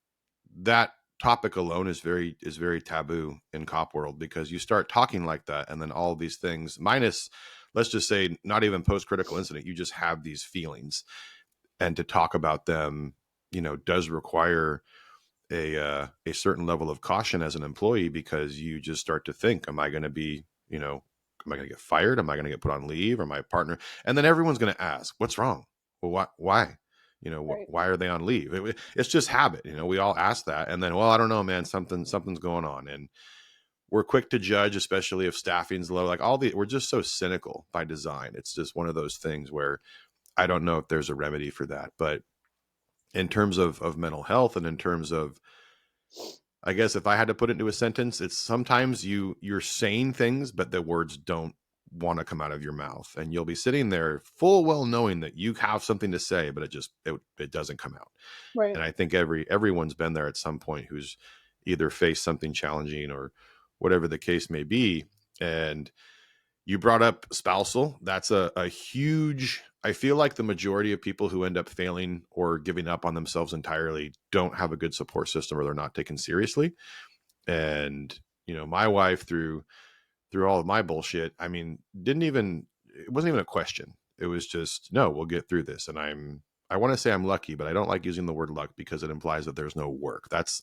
topic alone is very taboo in cop world, because you start talking like that and then all these things minus, let's just say, not even post-critical incident, you just have these feelings, and to talk about them does require a certain level of caution as an employee, because you just start to think, am I going to be, am I going to get fired? Am I going to get put on leave? Or my partner? And then everyone's going to ask, what's wrong? Well, why? Right. Why are they on leave? It's just habit. We all ask that. And then, well, I don't know, man, something's going on. And we're quick to judge, especially if staffing's low, like we're just so cynical by design. It's just one of those things where I don't know if there's a remedy for that. But in terms of mental health, and in terms of, I guess if I had to put it into a sentence, it's sometimes you're saying things, but the words don't want to come out of your mouth, and you'll be sitting there full well knowing that you have something to say, but it doesn't come out. Right. And I think everyone's been there at some point, who's either faced something challenging or whatever the case may be. And you brought up spousal. That's a huge, I feel like the majority of people who end up failing or giving up on themselves entirely don't have a good support system, or they're not taken seriously. And, my wife, through all of my bullshit, I mean, it wasn't even a question. It was just, no, we'll get through this. And I want to say I'm lucky, but I don't like using the word luck because it implies that there's no work. That's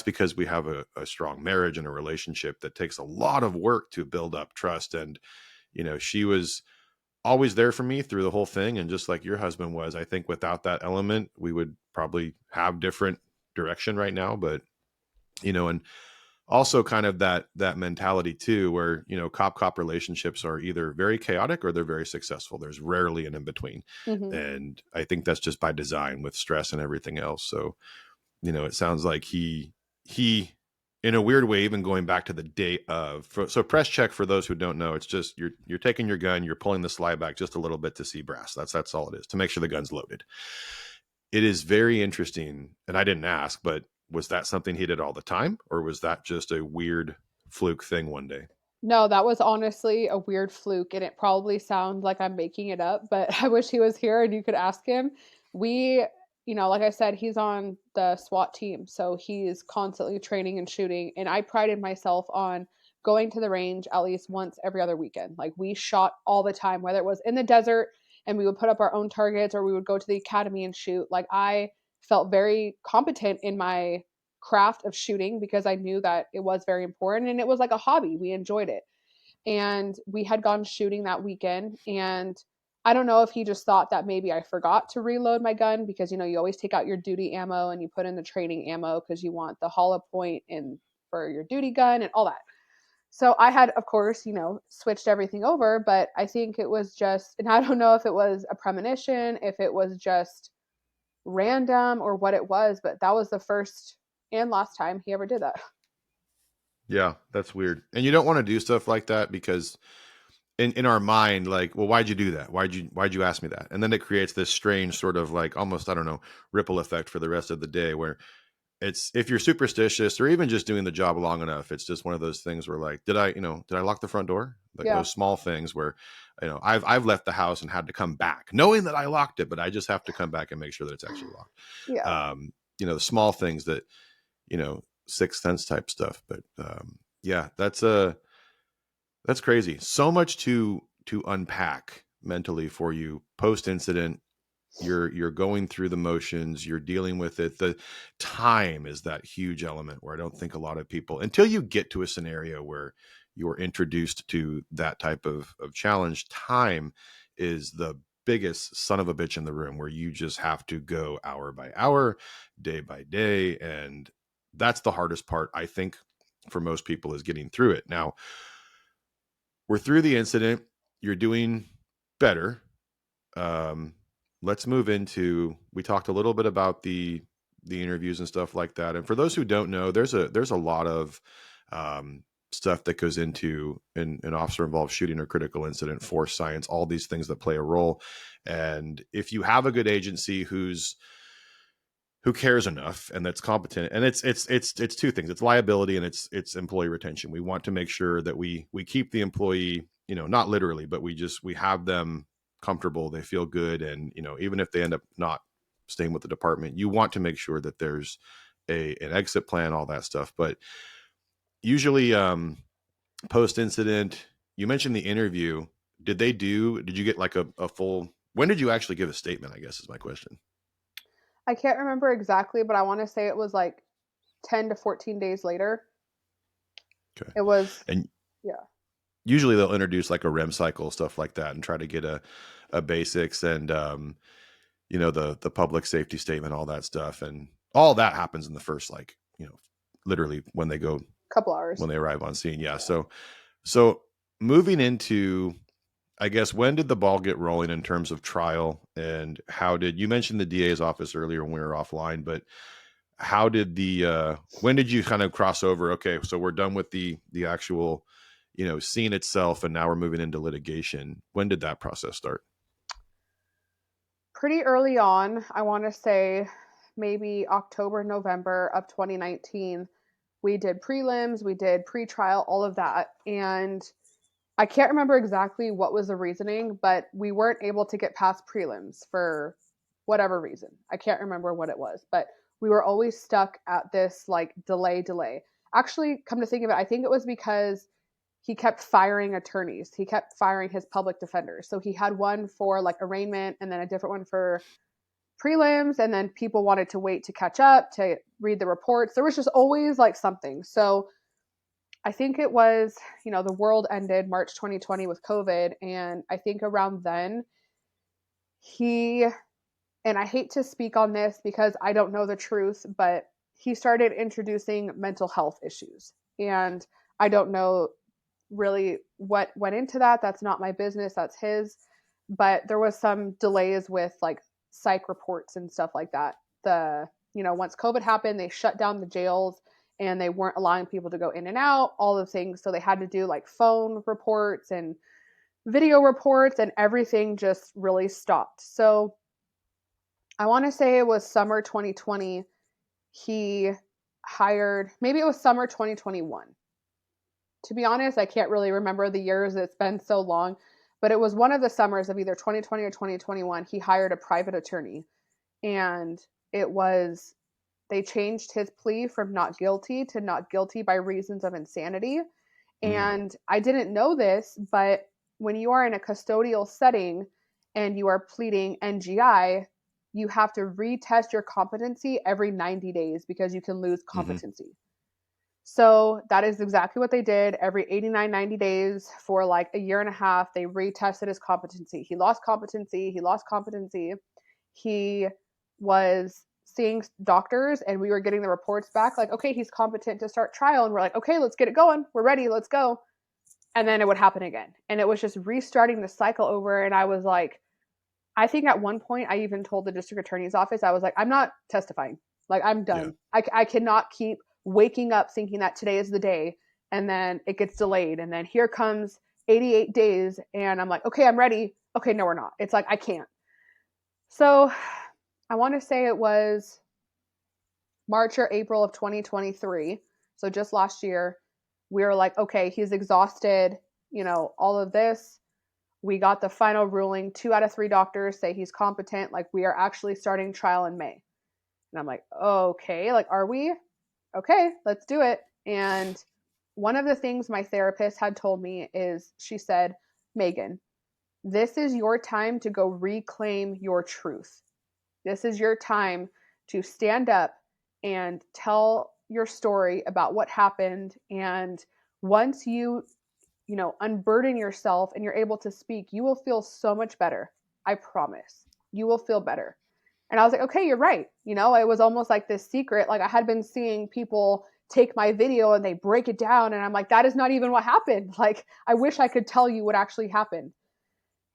because we have a strong marriage and a relationship that takes a lot of work to build up trust. And, she was always there for me through the whole thing. And just like your husband was, I think without that element, we would probably have different direction right now. But, and also kind of that mentality too, where, cop relationships are either very chaotic or they're very successful. There's rarely an in between. Hmm. And I think that's just by design with stress and everything else. So, it sounds like he in a weird way, even going back to the day of, so press check, for those who don't know, it's just you're taking your gun, you're pulling the slide back just a little bit to see brass. That's all it is, to make sure the gun's loaded. It is very interesting, and I didn't ask, but was that something he did all the time, or was that just a weird fluke thing one day? No, that was honestly a weird fluke, and it probably sounds like I'm making it up, but I wish he was here and you could ask him. We, like I said, he's on the SWAT team, so he's constantly training and shooting, and I prided myself on going to the range at least once every other weekend. Like we shot all the time, whether it was in the desert and we would put up our own targets or we would go to the academy and shoot. Like I felt very competent in my craft of shooting because I knew that it was very important and it was like a hobby. We enjoyed it. And we had gone shooting that weekend, and I don't know if he just thought that maybe I forgot to reload my gun because you always take out your duty ammo and you put in the training ammo because you want the hollow point in for your duty gun and all that. So I had, of course, switched everything over, but I think it was just, and I don't know if it was a premonition, if it was just random or what it was, but that was the first and last time he ever did that. Yeah, that's weird. And you don't want to do stuff like that because in our mind, like, well, why'd you do that? Why'd you ask me that? And then it creates this strange sort of like almost, I don't know, ripple effect for the rest of the day, where it's, if you're superstitious or even just doing the job long enough, it's just one of those things where like, did I lock the front door? Like Yeah. those small things where, I've left the house and had to come back knowing that I locked it, but I just have to come back and make sure that it's actually locked. Yeah. The small things that, sixth sense type stuff. But Yeah, that's crazy. So much to unpack mentally for you post incident. You're going through the motions, you're dealing with it. The time is that huge element where I don't think a lot of people, until you get to a scenario where you're introduced to that type of challenge, time is the biggest son of a bitch in the room, where you just have to go hour by hour, day by day. And that's the hardest part, I think, for most people, is getting through it. Now, we're through the incident. You're doing better. um, let's move into, we talked a little bit about the interviews and stuff like that. And for those who don't know, there's a lot of stuff that goes into an officer involved shooting or critical incident, force science, all these things that play a role. And if you have a good agency who cares enough and that's competent, and it's two things: it's liability and it's employee retention. We want to make sure that we keep the employee, not literally, but we have them comfortable, they feel good. And even if they end up not staying with the department, you want to make sure that there's an exit plan, all that stuff. But usually, post incident, you mentioned the interview. Did you get like a full, when did you actually give a statement, I guess is my question. I can't remember exactly, but I want to say it was like 10 to 14 days later. Okay. It was, And yeah. usually they'll introduce like a REM cycle, stuff like that, and try to get a basics, and the public safety statement, all that stuff. And all that happens in the first, like, literally when Couple hours. they arrive on scene. Yeah. Yeah. So moving into, I guess, when did the ball get rolling in terms of trial, and how did you mention the DA's office earlier when we were offline, but how did when did you kind of cross over? Okay, so we're done with the actual, scene itself, and now we're moving into litigation. When did that process start? Pretty early on, I want to say maybe October, November of 2019. We did prelims, we did pre-trial, all of that. And I can't remember exactly what was the reasoning, but we weren't able to get past prelims for whatever reason. I can't remember what it was, but we were always stuck at this like delay. Actually, come to think of it, I think it was because he kept firing attorneys. He kept firing his public defenders. So he had one for like arraignment and then a different one for prelims, and then people wanted to wait to catch up to read the reports. There was just always like something. So I think it was, the world ended March 2020 with COVID. And I think around then, he, and I hate to speak on this because I don't know the truth, but he started introducing mental health issues. And I don't know really what went into that. That's not my business, that's his. But there was some delays with like psych reports and stuff like that. Once COVID happened, they shut down the jails and they weren't allowing people to go in and out, all the things. So they had to do like phone reports and video reports, and everything just really stopped. So I want to say it was summer 2020. He hired, maybe it was summer 2021. To be honest, I can't really remember the years. It's been so long, but it was one of the summers of either 2020 or 2021. He hired a private attorney, and it was, they changed his plea from not guilty to not guilty by reasons of insanity. Mm. And I didn't know this, but when you are in a custodial setting and you are pleading NGI, you have to retest your competency every 90 days because you can lose Mm-hmm. competency. So that is exactly what they did. Every 89, 90 days for like a year and a half, they retested his competency. He lost competency. He lost competency. He was seeing doctors, and we were getting the reports back like, okay, he's competent to start trial. And we're like, okay, let's get it going. We're ready. Let's go. And then it would happen again. And it was just restarting the cycle over. And I was like, I think at one point I even told the district attorney's office, I was like, I'm not testifying. Like, I'm Yeah. done. I cannot keep waking up thinking that today is the day, and then it gets delayed. And then here comes 88 days. And I'm like, okay, I'm ready. Okay, no, we're not. It's like, I can't. So I want to say it was March or April of 2023. So just last year, we were like, okay, he's exhausted, all of this. We got the final ruling. 2 out of 3 doctors say he's competent. Like, we are actually starting trial in May. And I'm like, okay, like, are we? Okay, let's do it. And one of the things my therapist had told me is she said, Meagan, this is your time to go reclaim your truth. This is your time to stand up and tell your story about what happened. And once you unburden yourself and you're able to speak, you will feel so much better. I promise. You will feel better. And I was like, okay, you're right. It was almost like this secret. Like I had been seeing people take my video and they break it down. And I'm like, that is not even what happened. Like, I wish I could tell you what actually happened.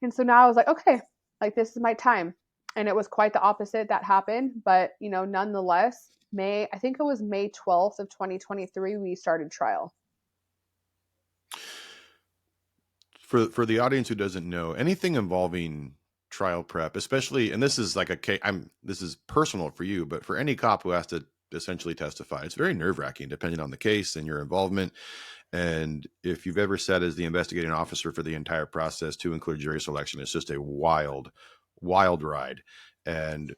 And so now I was like, okay, like this is my time. And it was quite the opposite that happened. But, nonetheless, I think it was May 12th of 2023, we started trial. For the audience who doesn't know, anything involving trial prep, especially, and this is like this is personal for you, but for any cop who has to essentially testify, it's very nerve-wracking depending on the case and your involvement. And if you've ever sat as the investigating officer for the entire process, to include jury selection, it's just a wild ride. And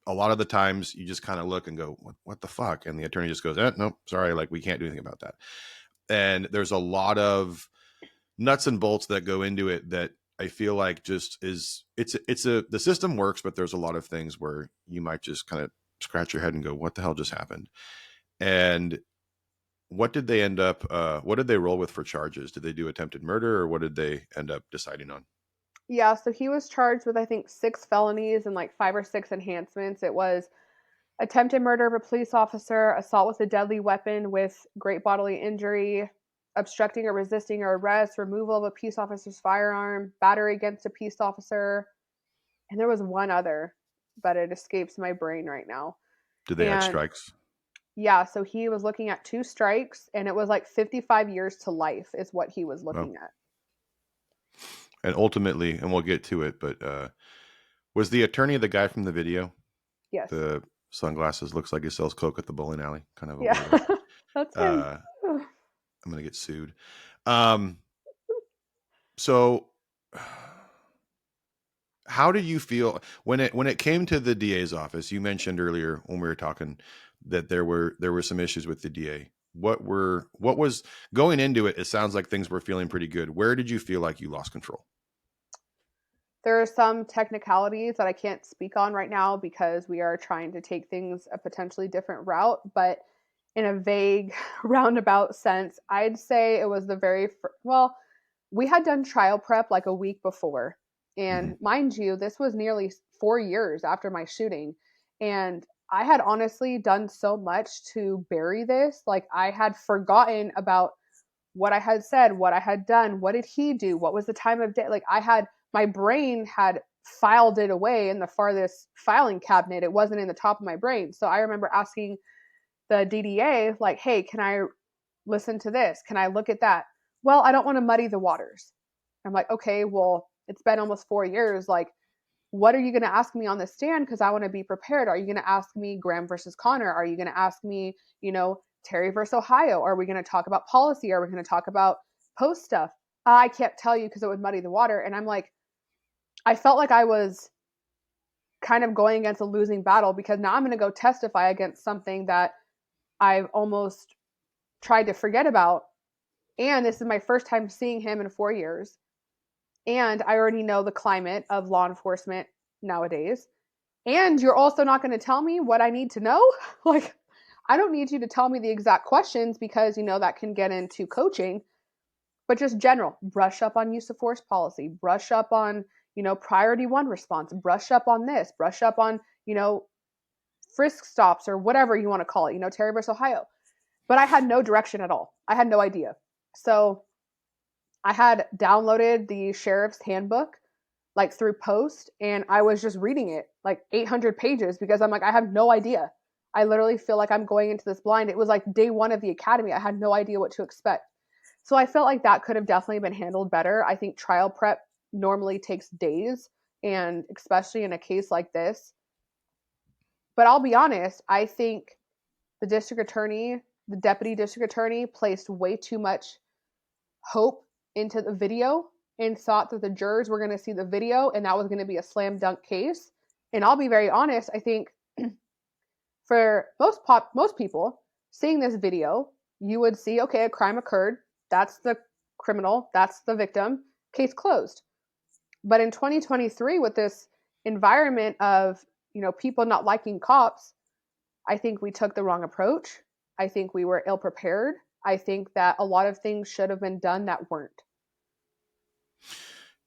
a lot of the times you just kind of look and go, what the fuck? And the attorney just goes, no, sorry, like we can't do anything about that. And there's a lot of nuts and bolts that go into it that I feel like just the system works, but there's a lot of things where you might just kind of scratch your head and go, what the hell just happened? And what did they end up, what did they roll with for charges? Did they do attempted murder, or what did they end up deciding on? Yeah, so he was charged with, I think, 6 felonies and like 5 or 6 enhancements. It was attempted murder of a police officer, assault with a deadly weapon with great bodily injury, obstructing or resisting or arrest, removal of a peace officer's firearm, battery against a peace officer, and there was one other, but it escapes my brain right now. Did they add strikes? Yeah, so he was looking at 2 strikes, and it was like 55 years to life is what he was looking at. And ultimately, and we'll get to it, but was the attorney the guy from the video? Yes. The sunglasses, looks like he sells coke at the bowling alley, kind of a Yeah. That's him. I'm gonna get sued. So how did you feel when it came to the DA's office? You mentioned earlier when we were talking that there were some issues with the DA. What was going into it? It sounds like things were feeling pretty good. Where did you feel like you lost control? There are some technicalities that I can't speak on right now because we are trying to take things a potentially different route, but in a vague roundabout sense, I'd say it was we had done trial prep like a week before. And mind you, this was nearly 4 years after my shooting. And I had honestly done so much to bury this. Like I had forgotten about what I had said, what I had done, what did he do, what was the time of day. Like my brain had filed it away in the farthest filing cabinet. It wasn't in the top of my brain. So I remember asking the DDA, like, hey, can I listen to this? Can I look at that? Well, I don't want to muddy the waters. I'm like, okay, well, it's been almost 4 years. Like, what are you going to ask me on the stand? Because I want to be prepared. Are you going to ask me Graham versus Connor? Are you going to ask me, Terry versus Ohio? Are we going to talk about policy? Are we going to talk about post stuff? I can't tell you because it would muddy the water. And I'm like, I felt like I was kind of going against a losing battle because now I'm going to go testify against something that I've almost tried to forget about. And this is my first time seeing him in 4 years. And I already know the climate of law enforcement nowadays. And you're also not going to tell me what I need to know? Like, I don't need you to tell me the exact questions because, that can get into coaching. But just general, brush up on use of force policy, brush up on, priority 1 response, brush up on this, brush up on, frisk stops or whatever you want to call it, Terry versus Ohio. But I had no direction at all. I had no idea. So I had downloaded the sheriff's handbook like through post, and I was just reading it like 800 pages because I'm like, I have no idea. I literally feel like I'm going into this blind. It was like day 1 of the academy. I had no idea what to expect. So I felt like that could have definitely been handled better. I think trial prep normally takes days, and especially in a case like this. But I'll be honest, I think the deputy district attorney placed way too much hope into the video and thought that the jurors were going to see the video and that was going to be a slam dunk case. And I'll be very honest, I think for most people seeing this video, you would see, okay, a crime occurred. That's the criminal. That's the victim. Case closed. But in 2023, with this environment of, people not liking cops, I think we took the wrong approach. I think we were ill prepared. I think that a lot of things should have been done that weren't.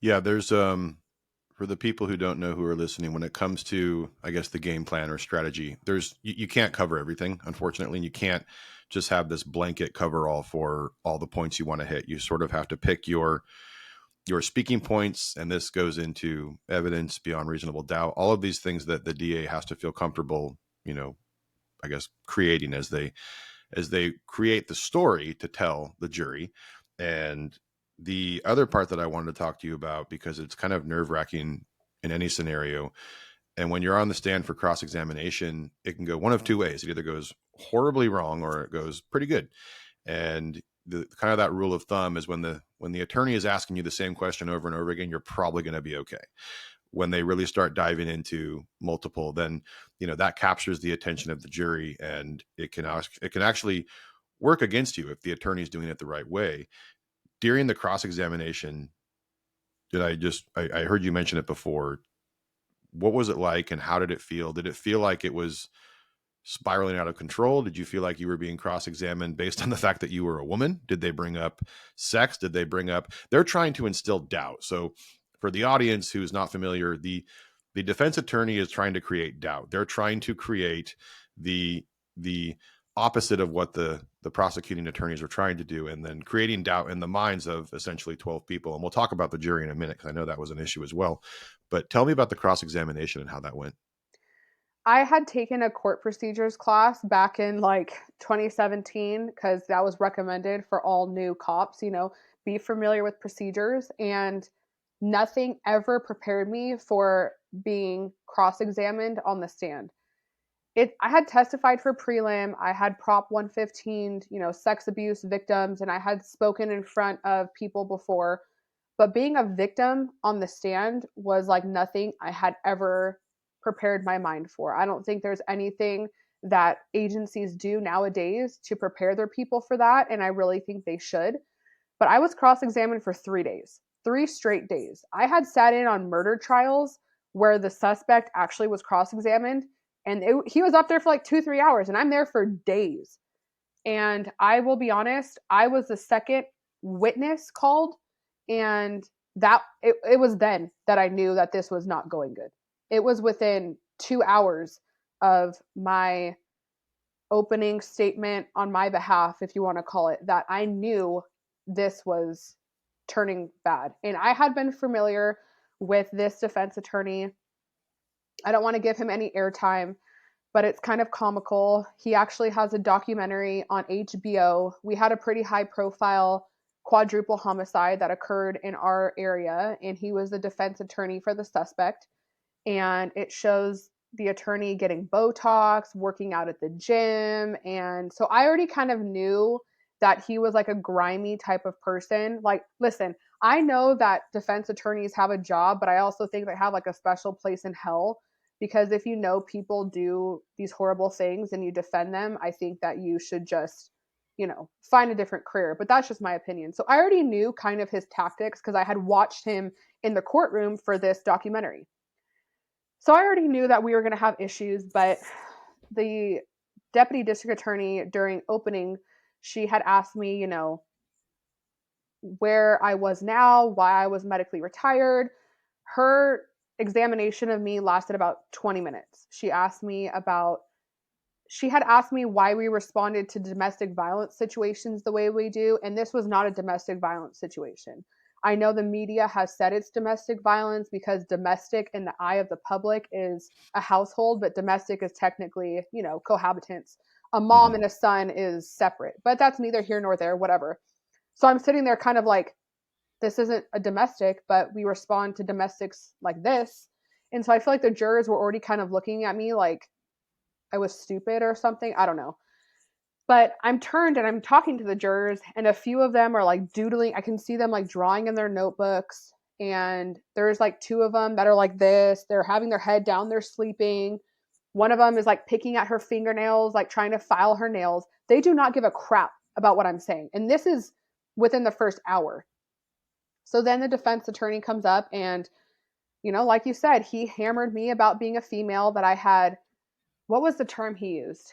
Yeah, there's for the people who don't know who are listening, when it comes to, I guess, the game plan or strategy, you can't cover everything, unfortunately, and you can't just have this blanket cover all for all the points you want to hit. You sort of have to pick your speaking points, and this goes into evidence beyond reasonable doubt. All of these things that the DA has to feel comfortable, I guess, creating as they create the story to tell the jury. And the other part that I wanted to talk to you about, because it's kind of nerve-wracking in any scenario, and when you're on the stand for cross-examination, it can go one of two ways. It either goes horribly wrong or it goes pretty good. And the kind of that rule of thumb is when the attorney is asking you the same question over and over again, you're probably going to be okay. When they really start diving into multiple, then that captures the attention of the jury, and it can actually work against you if the attorney is doing it the right way. During the cross-examination, I heard you mention it before. What was it like, and how did it feel? Did it feel like it was spiraling out of control? Did you feel like you were being cross-examined based on the fact that you were a woman? Did they bring up sex? They're trying to instill doubt. So for the audience who's not familiar, the defense attorney is trying to create doubt. They're trying to create the opposite of what the prosecuting attorneys are trying to do, and then creating doubt in the minds of essentially 12 people. And we'll talk about the jury in a minute, because I know that was an issue as well. But tell me about the cross-examination and how that went. I had taken a court procedures class back in like 2017 because that was recommended for all new cops, be familiar with procedures. And nothing ever prepared me for being cross-examined on the stand. I had testified for prelim. I had Prop 115, sex abuse victims, and I had spoken in front of people before. But being a victim on the stand was like nothing I had ever prepared my mind for. I don't think there's anything that agencies do nowadays to prepare their people for that, and I really think they should. But I was cross-examined for 3 days, 3 straight days. I had sat in on murder trials where the suspect actually was cross-examined, and he was up there for like 2-3 hours, and I'm there for days. And I will be honest, I was the second witness called, and that it was then that I knew that this was not going good. It was within 2 hours of my opening statement on my behalf, if you want to call it, that I knew this was turning bad. And I had been familiar with this defense attorney. I don't want to give him any airtime, but it's kind of comical. He actually has a documentary on HBO. We had a pretty high profile quadruple homicide that occurred in our area, and he was the defense attorney for the suspect. And it shows the attorney getting Botox, working out at the gym. And so I already kind of knew that he was like a grimy type of person. Like, listen, I know that defense attorneys have a job, but I also think they have like a special place in hell, because if people do these horrible things and you defend them, I think that you should just, find a different career. But that's just my opinion. So I already knew kind of his tactics because I had watched him in the courtroom for this documentary. So I already knew that we were going to have issues, but the deputy district attorney during opening, she had asked me, where I was now, why I was medically retired. Her examination of me lasted about 20 minutes. She had asked me why we responded to domestic violence situations the way we do, and this was not a domestic violence situation. I know the media has said it's domestic violence because domestic in the eye of the public is a household, but domestic is technically, cohabitants. A mom and a son is separate, but that's neither here nor there, whatever. So I'm sitting there kind of like, this isn't a domestic, but we respond to domestics like this. And so I feel like the jurors were already kind of looking at me like I was stupid or something. I don't know. But I'm turned and I'm talking to the jurors, and a few of them are like doodling. I can see them like drawing in their notebooks. And there's like 2 of them that are like this. They're having their head down. They're sleeping. One of them is like picking at her fingernails, like trying to file her nails. They do not give a crap about what I'm saying. And this is within the first hour. So then the defense attorney comes up and, like you said, he hammered me about being a female, that I had, what was the term he used?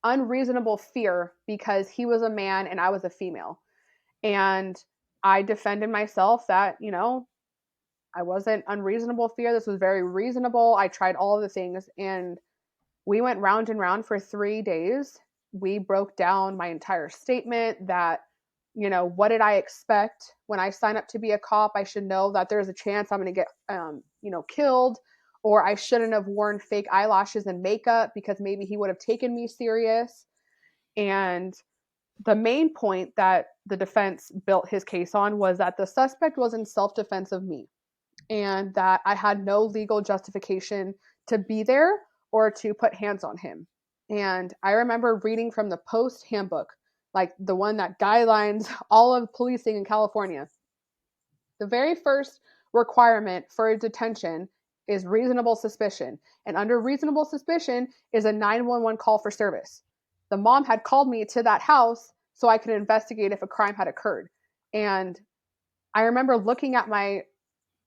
Unreasonable fear, because he was a man and I was a female. And I defended myself that, I wasn't unreasonable fear. This was very reasonable. I tried all of the things, and we went round and round for 3 days. We broke down my entire statement that, what did I expect when I sign up to be a cop? I should know that there's a chance I'm going to get, killed, or I shouldn't have worn fake eyelashes and makeup because maybe he would have taken me serious. And the main point that the defense built his case on was that the suspect was in self-defense of me, and that I had no legal justification to be there or to put hands on him. And I remember reading from the Post handbook, like the one that guidelines all of policing in California. The very first requirement for a detention is reasonable suspicion. And under reasonable suspicion is a 911 call for service. The mom had called me to that house so I could investigate if a crime had occurred. And I remember looking at my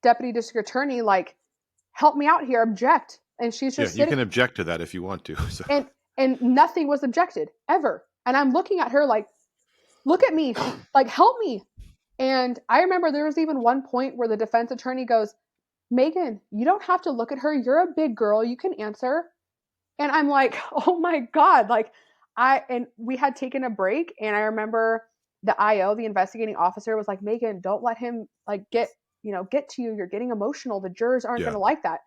deputy district attorney like, help me out here, object. And she's just you can object to that if you want to. So. And nothing was objected ever. And I'm looking at her like, look at me, like, help me. And I remember there was even one point where the defense attorney goes, Meagan, you don't have to look at her. You're a big girl. You can answer. And I'm like, oh my God. Like, and we had taken a break. And I remember the IO, the investigating officer, was like, Meagan, don't let him like get to you. You're getting emotional. The jurors aren't going to like that.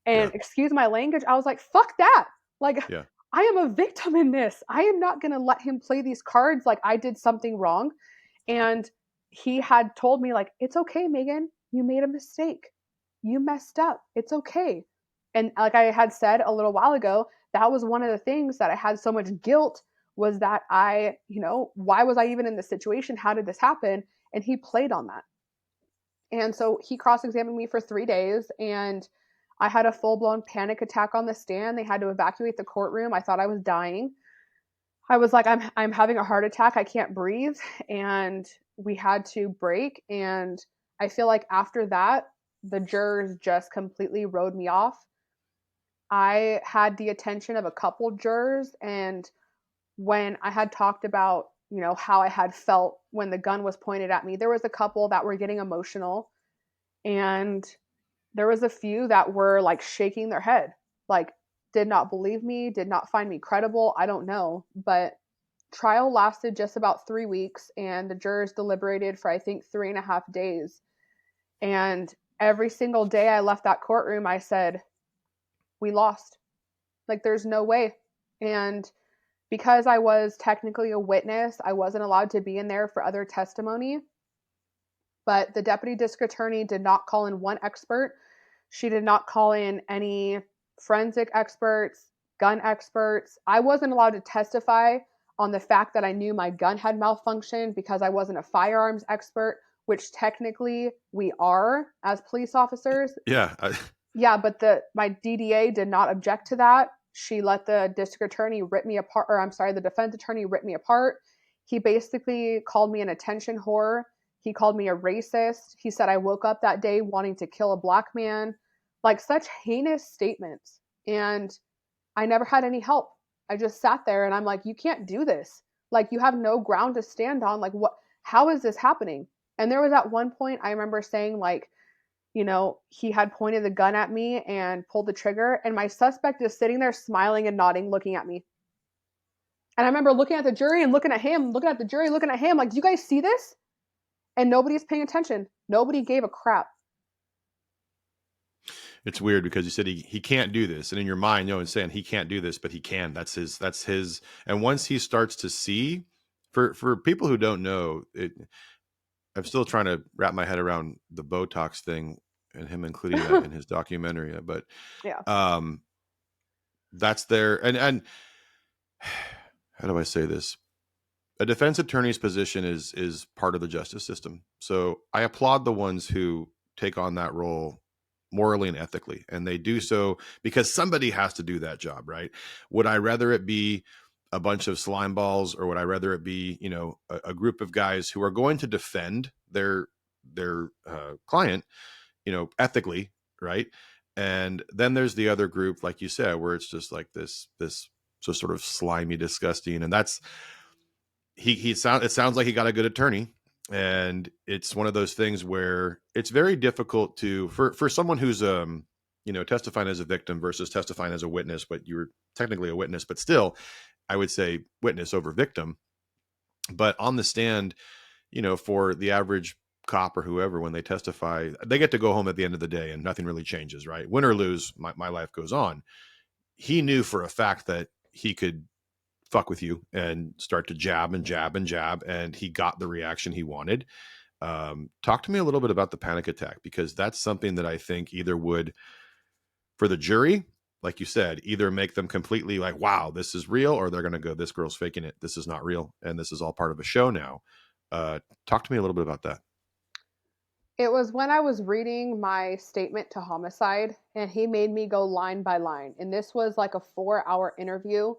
And excuse my language, I was like, fuck that. Like, I am a victim in this. I am not going to let him play these cards like I did something wrong. And he had told me like, it's okay, Meagan, you made a mistake. You messed up. It's okay. And like I had said a little while ago, that was one of the things that I had so much guilt, was that I, why was I even in this situation? How did this happen? And he played on that. And so he cross-examined me for 3 days, and I had a full-blown panic attack on the stand. They had to evacuate the courtroom. I thought I was dying. I was like, I'm having a heart attack. I can't breathe. And we had to break. And I feel like after that, the jurors just completely wrote me off. I had the attention of a couple jurors. And when I had talked about, how I had felt when the gun was pointed at me, there was a couple that were getting emotional. And there was a few that were like shaking their head, like did not believe me, did not find me credible. I don't know. But trial lasted just about 3 weeks, and the jurors deliberated for, I think, 3.5 days. And every single day I left that courtroom, I said, we lost. Like, there's no way. And because I was technically a witness, I wasn't allowed to be in there for other testimony. But the deputy district attorney did not call in one expert. She did not call in any forensic experts, gun experts. I wasn't allowed to testify on the fact that I knew my gun had malfunctioned because I wasn't a firearms expert, which technically we are as police officers. Yeah. Yeah, but my DDA did not object to that. She let the district attorney rip me apart, the defense attorney rip me apart. He basically called me an attention whore. He called me a racist. He said I woke up that day wanting to kill a black man. Like, such heinous statements. And I never had any help. I just sat there and I'm like, you can't do this. Like, you have no ground to stand on. Like, how is this happening? And there was at one point I remember saying, like, he had pointed the gun at me and pulled the trigger, and my suspect is sitting there smiling and nodding, looking at me. And I remember looking at the jury and looking at him, looking at the jury, looking at him, like, do you guys see this? And nobody's paying attention. Nobody gave a crap. It's weird because you said he can't do this. And in your mind, no one's saying he can't do this, but he can. That's his. And once he starts to see, for people who don't know it, I'm still trying to wrap my head around the Botox thing and him including that in his documentary. But that's there. And how do I say this? A defense attorney's position is part of the justice system. So I applaud the ones who take on that role morally and ethically, and they do so because somebody has to do that job, right? Would I rather it be a bunch of slime balls, or would I rather it be, you know, a group of guys who are going to defend their client, you know, ethically, right? And then there's the other group, like you said, where it's just like this so sort of slimy, disgusting, and that's it sounds like he got a good attorney, and it's one of those things where it's very difficult to for someone who's you know, testifying as a victim versus testifying as a witness, but you were technically a witness, but still I would say witness over victim. But on the stand, you know, for the average cop or whoever, when they testify, they get to go home at the end of the day and nothing really changes, right? Win or lose, my life goes on. He knew for a fact that he could fuck with you and start to jab and jab and jab, and he got the reaction he wanted. Talk to me a little bit about the panic attack, because that's something that I think either would, for the jury, like you said, either make them completely like, wow, this is real, or they're going to go, this girl's faking it. This is not real. And this is all part of a show now. Talk to me a little bit about that. It was when I was reading my statement to homicide, and he made me go line by line. And this was like a 4-hour interview.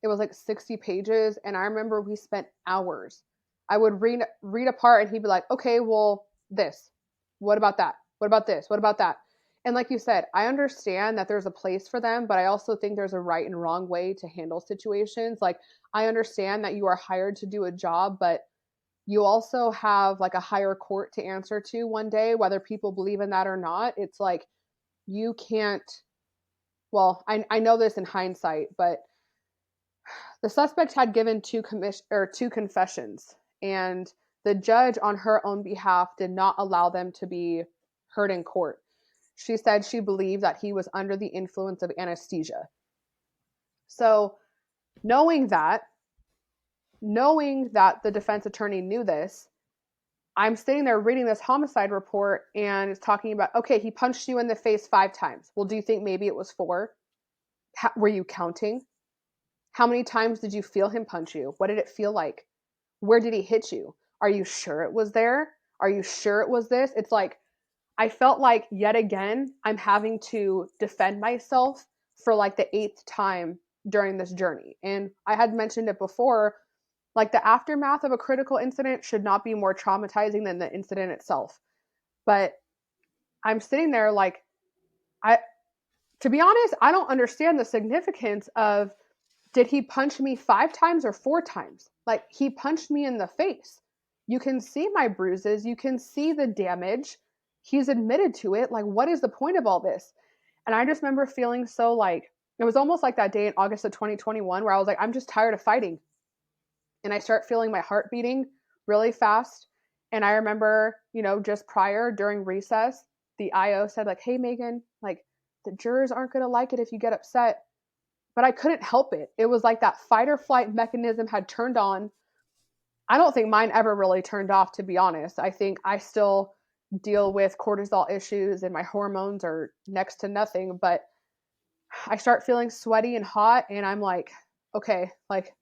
It was like 60 pages. And I remember we spent hours. I would read a part, and he'd be like, okay, well, this. What about that? What about this? What about that? And like you said, I understand that there's a place for them, but I also think there's a right and wrong way to handle situations. Like, I understand that you are hired to do a job, but you also have like a higher court to answer to one day, whether people believe in that or not. It's like, you can't, well, I know this in hindsight, but the suspect had given two confessions, and the judge on her own behalf did not allow them to be heard in court. She said she believed that he was under the influence of anesthesia. So knowing that, the defense attorney knew this, I'm sitting there reading this homicide report, and it's talking about, okay, he punched you in the face 5 times. Well, do you think maybe it was 4? Were you counting? How many times did you feel him punch you? What did it feel like? Where did he hit you? Are you sure it was there? Are you sure it was this? It's like, I felt like yet again, I'm having to defend myself for like the 8th time during this journey. And I had mentioned it before, like the aftermath of a critical incident should not be more traumatizing than the incident itself. But I'm sitting there like, to be honest, I don't understand the significance of, did he punch me 5 times or 4 times? Like, he punched me in the face. You can see my bruises. You can see the damage. He's admitted to it. Like, what is the point of all this? And I just remember feeling so like, it was almost like that day in August of 2021 where I was like, I'm just tired of fighting. And I start feeling my heart beating really fast. And I remember, you know, just prior during recess, the IO said like, hey, Meagan, like the jurors aren't going to like it if you get upset. But I couldn't help it. It was like that fight or flight mechanism had turned on. I don't think mine ever really turned off, to be honest. I think I still deal with cortisol issues and my hormones are next to nothing. But I start feeling sweaty and hot, and I'm like, okay, like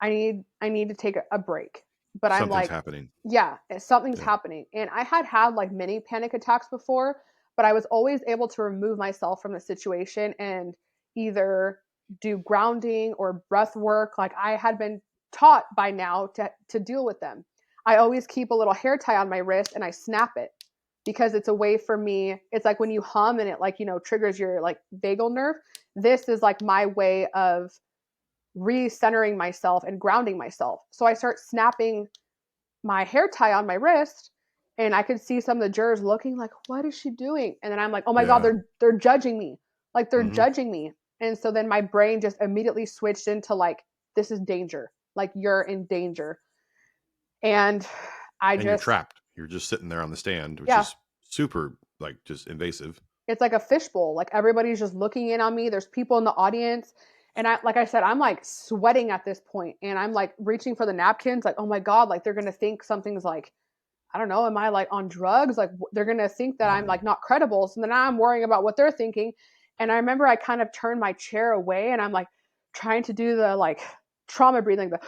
I need to take a break. But I'm Something's like, happening. yeah, something's Yeah. happening. And I had like many panic attacks before, but I was always able to remove myself from the situation and either do grounding or breath work. Like, I had been taught by now to deal with them. I always keep a little hair tie on my wrist and I snap it because it's a way for me. It's like when you hum and it, like, you know, triggers your like vagal nerve. This is like my way of recentering myself and grounding myself. So I start snapping my hair tie on my wrist, and I could see some of the jurors looking like, what is she doing? And then I'm like, oh my God, Yeah. they're judging me. Like, they're Mm-hmm. judging me. And so then my brain just immediately switched into like, this is danger. Like, you're in danger. And I And you're just, trapped. You're just sitting there on the stand, which yeah, is super, like, just invasive. it's like a fishbowl. Like, everybody's just looking in on me. There's people in the audience. And like I said, I'm like sweating at this point, and I'm like reaching for the napkins. Like, oh my God, like they're going to think something's like, I don't know, am I like on drugs? Like, they're going to think that I'm like not credible. So then I'm worrying about what they're thinking. And I remember I kind of turned my chair away, and I'm like trying to do the like trauma breathing, the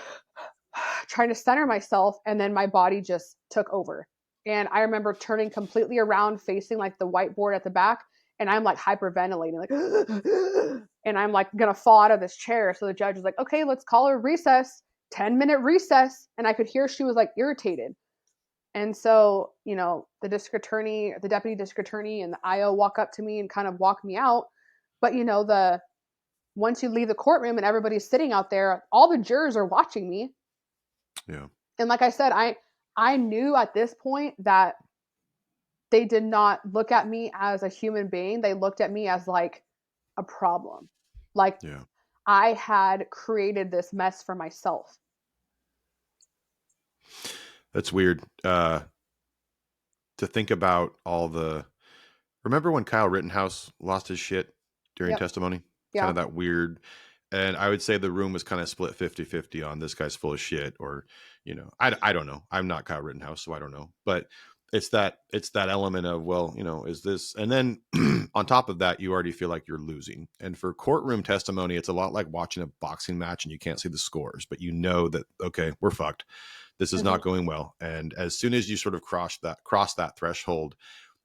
trying to center myself. And then my body just took over. And I remember turning completely around, facing like the whiteboard at the back, and I'm like hyperventilating, like, and I'm like gonna fall out of this chair. So the judge was like, okay, let's call a recess, 10-minute recess. And I could hear she was like irritated. And so, the district attorney, the deputy district attorney, and the IO walk up to me and kind of walk me out. But once you leave the courtroom and everybody's sitting out there, all the jurors are watching me. Yeah. And like I said, I knew at this point that they did not look at me as a human being. They looked at me as like a problem. Like Yeah. I had created this mess for myself. That's weird. To think about remember when Kyle Rittenhouse lost his shit during Yep. testimony? Kind Yeah. of that weird. And I would say the room was kind of split 50-50 on this guy's full of shit, or, I don't know. I'm not Kyle Rittenhouse, so I don't know. But it's that element of, well, is this, and then on top of that, you already feel like you're losing. And for courtroom testimony, it's a lot like watching a boxing match and you can't see the scores, but you know that, okay, we're fucked. This is not going well. And as soon as you sort of cross that threshold,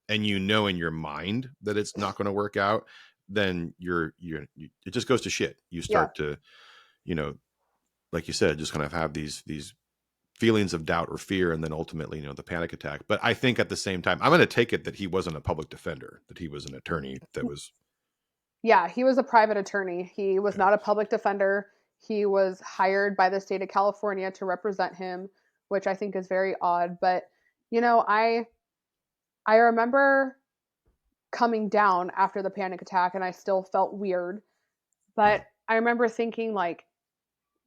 and in your mind that it's not going to work out, then it just goes to shit. You start to, like you said, just kind of have these feelings of doubt or fear, and then ultimately, the panic attack. But I think at the same time, I'm going to take it that he wasn't a public defender, that he was an attorney that was. Yeah, he was a private attorney. He was not a public defender. He was hired by the state of California to represent him, which I think is very odd. But, I remember coming down after the panic attack and I still felt weird. But I remember thinking, like,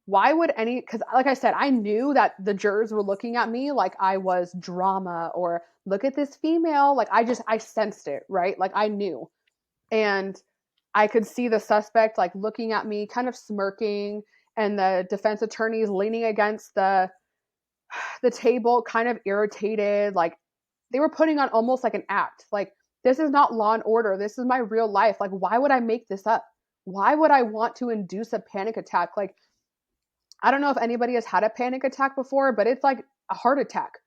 why would because like I said, I knew that the jurors were looking at me like I was drama, or look at this female. Like I sensed it, right? Like I knew. And I could see the suspect like looking at me, kind of smirking, and the defense attorneys leaning against the table, kind of irritated. Like they were putting on almost like an act. Like, this is not Law and Order. This is my real life. Like, why would I make this up? Why would I want to induce a panic attack? Like, I don't know if anybody has had a panic attack before, but it's like a heart attack.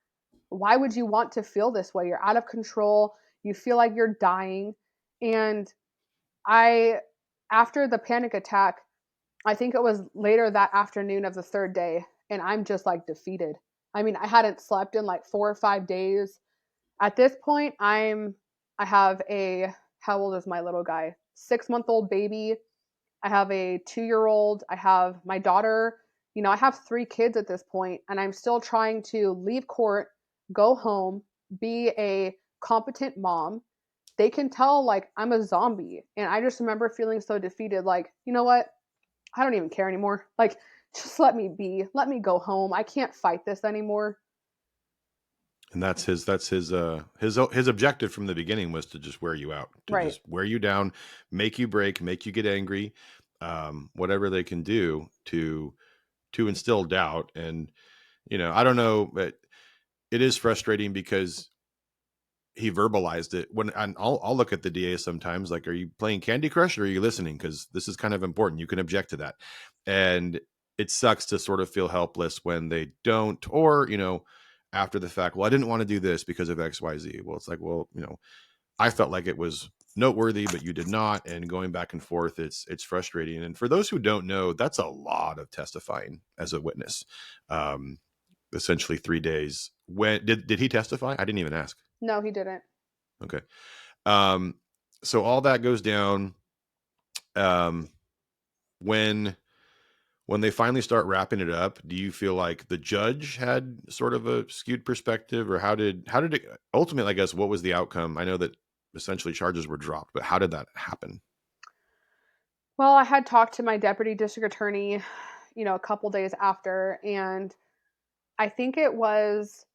Why would you want to feel this way? You're out of control. You feel like you're dying. And after the panic attack, I think it was later that afternoon of the third day, and I'm just like defeated. I mean, I hadn't slept in like 4 or 5 days. At this point, I have how old is my little guy? 6-month-old baby. I have a 2-year-old. I have my daughter. I have 3 kids at this point, and I'm still trying to leave court, go home, be a competent mom. They can tell like I'm a zombie. And I just remember feeling so defeated. Like, you know what? I don't even care anymore. Like, just let me be. Let me go home. I can't fight this anymore. And that's his objective from the beginning, was to just wear you out, to Right. just wear you down, make you break, make you get angry, whatever they can do to instill doubt. And I don't know, but it is frustrating because he verbalized it. And I'll look at the DA sometimes, like, are you playing Candy Crush or are you listening? Because this is kind of important. You can object to that. And it sucks to sort of feel helpless when they don't, or, after the fact, well, I didn't want to do this because of XYZ. Well, it's like, well, I felt like it was noteworthy, but you did not. And going back and forth, it's frustrating. And for those who don't know, that's a lot of testifying as a witness. Essentially 3 days. When did he testify? I didn't even ask. No, he didn't. Okay. So all that goes down. When they finally start wrapping it up, do you feel like the judge had sort of a skewed perspective, or how did it ultimately, I guess, what was the outcome? I know that essentially charges were dropped, but how did that happen? Well, I had talked to my deputy district attorney, a couple days after, and I think it was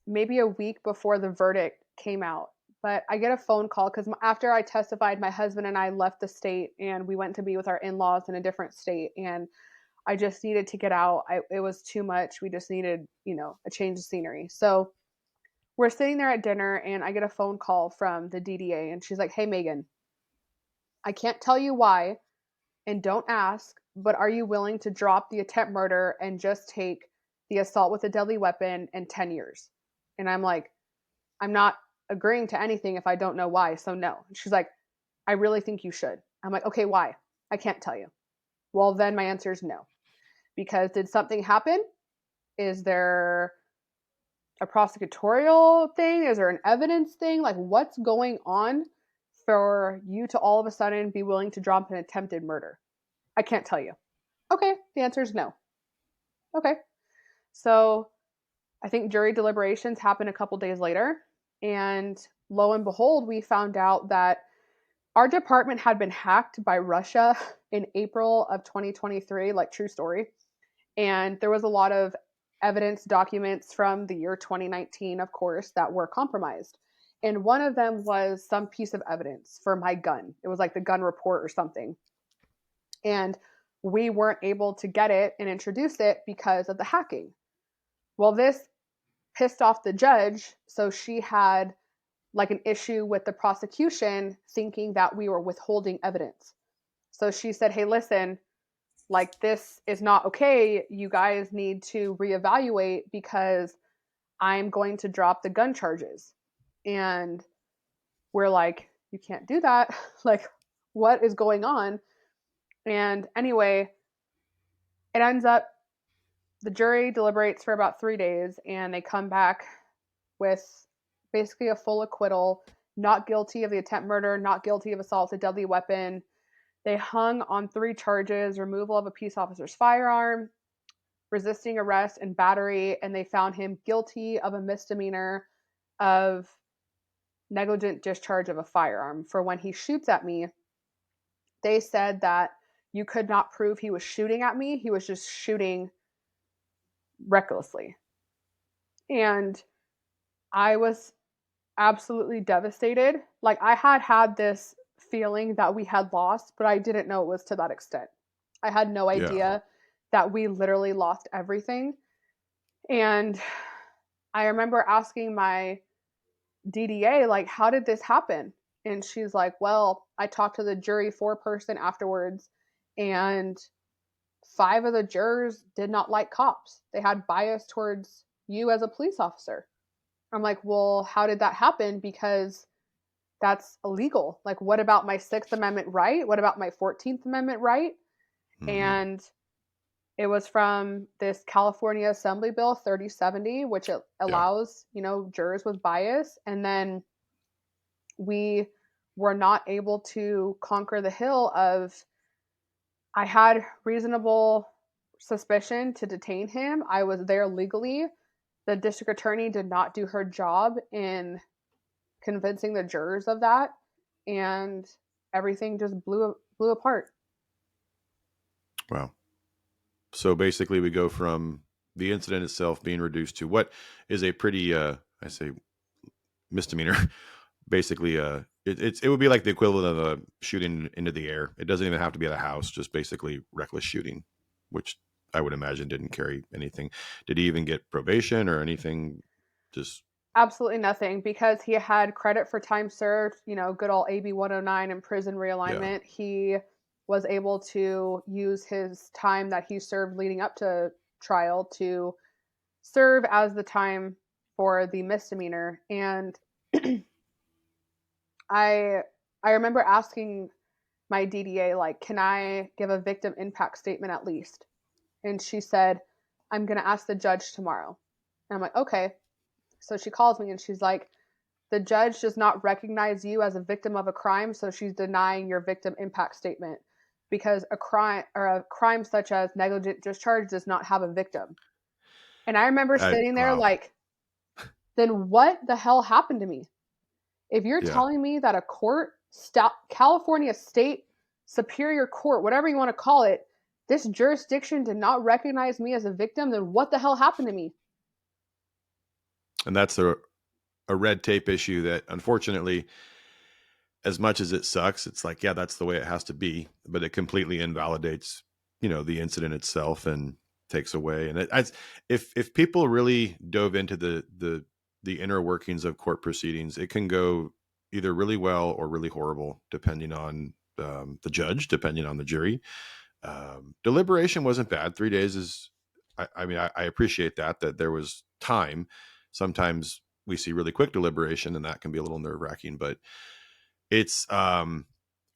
maybe a week before the verdict came out. But I get a phone call because after I testified, my husband and I left the state and we went to be with our in-laws in a different state. And I just needed to get out. It was too much. We just needed, a change of scenery. So we're sitting there at dinner and I get a phone call from the DDA and she's like, hey, Meagan, I can't tell you why and don't ask, but are you willing to drop the attempt murder and just take the assault with a deadly weapon and 10 years? And I'm like, I'm not agreeing to anything if I don't know why. So no. She's like, I really think you should. I'm like, okay, why? I can't tell you. Well, then my answer is no. Because did something happen? Is there a prosecutorial thing? Is there an evidence thing? Like, what's going on for you to all of a sudden be willing to drop an attempted murder? I can't tell you. Okay, the answer is no. Okay. So I think jury deliberations happened a couple days later. And lo and behold, we found out that our department had been hacked by Russia in April of 2023, like true story. And there was a lot of evidence documents from the year 2019, of course, that were compromised. And one of them was some piece of evidence for my gun. It was like the gun report or something. And we weren't able to get it and introduce it because of the hacking. Well, this pissed off the judge. So she had like an issue with the prosecution thinking that we were withholding evidence. So she said, hey, listen, like this is not okay. You guys need to reevaluate because I'm going to drop the gun charges. And we're like, you can't do that. Like, what is going on? And anyway, it ends up the jury deliberates for about 3 days and they come back with basically a full acquittal, not guilty of the attempt murder, not guilty of assault with a deadly weapon. They hung on 3 charges: removal of a peace officer's firearm, resisting arrest, and battery. And they found him guilty of a misdemeanor of negligent discharge of a firearm. For when he shoots at me, they said that you could not prove he was shooting at me. He was just shooting recklessly. And I was absolutely devastated. Like, I had this feeling that we had lost, but I didn't know it was to that extent. I had no Yeah. idea that we literally lost everything. And I remember asking my DDA, like, how did this happen? And she's like, well, I talked to the jury foreperson afterwards, and 5 of the jurors did not like cops. They had bias towards you as a police officer. I'm like, well, how did that happen? Because that's illegal. Like, what about my 6th Amendment right? What about my 14th Amendment right? Mhm. And it was from this California Assembly Bill 3070, which it allows, jurors with bias. And then we were not able to conquer the hill of, I had reasonable suspicion to detain him. I was there legally. The district attorney did not do her job in convincing the jurors of that, and everything just blew apart. Wow. So basically we go from the incident itself being reduced to what is a pretty, I say misdemeanor. Basically, it would be like the equivalent of a shooting into the air. It doesn't even have to be at a house, just basically reckless shooting, which I would imagine didn't carry anything. Did he even get probation or anything? Just Absolutely nothing, because he had credit for time served, good old AB 109 and prison realignment. He was able to use his time that he served leading up to trial to serve as the time for the misdemeanor. And I remember asking my DDA, like, can I give a victim impact statement at least? And she said, I'm going to ask the judge tomorrow. And I'm like, okay. So she calls me and she's like, the judge does not recognize you as a victim of a crime, so she's denying your victim impact statement because a crime such as negligent discharge does not have a victim. And I remember sitting there wow. like, then what the hell happened to me? If you're Yeah. telling me that a court, California State Superior Court, whatever you want to call it, this jurisdiction did not recognize me as a victim, then what the hell happened to me? And that's a red tape issue that, unfortunately, as much as it sucks, it's like, yeah, that's the way it has to be, but it completely invalidates, the incident itself and takes away. And if people really dove into the inner workings of court proceedings, it can go either really well or really horrible, depending on the judge, depending on the jury. Deliberation wasn't bad. 3 days is, I appreciate that there was time. Sometimes we see really quick deliberation and that can be a little nerve wracking, but it's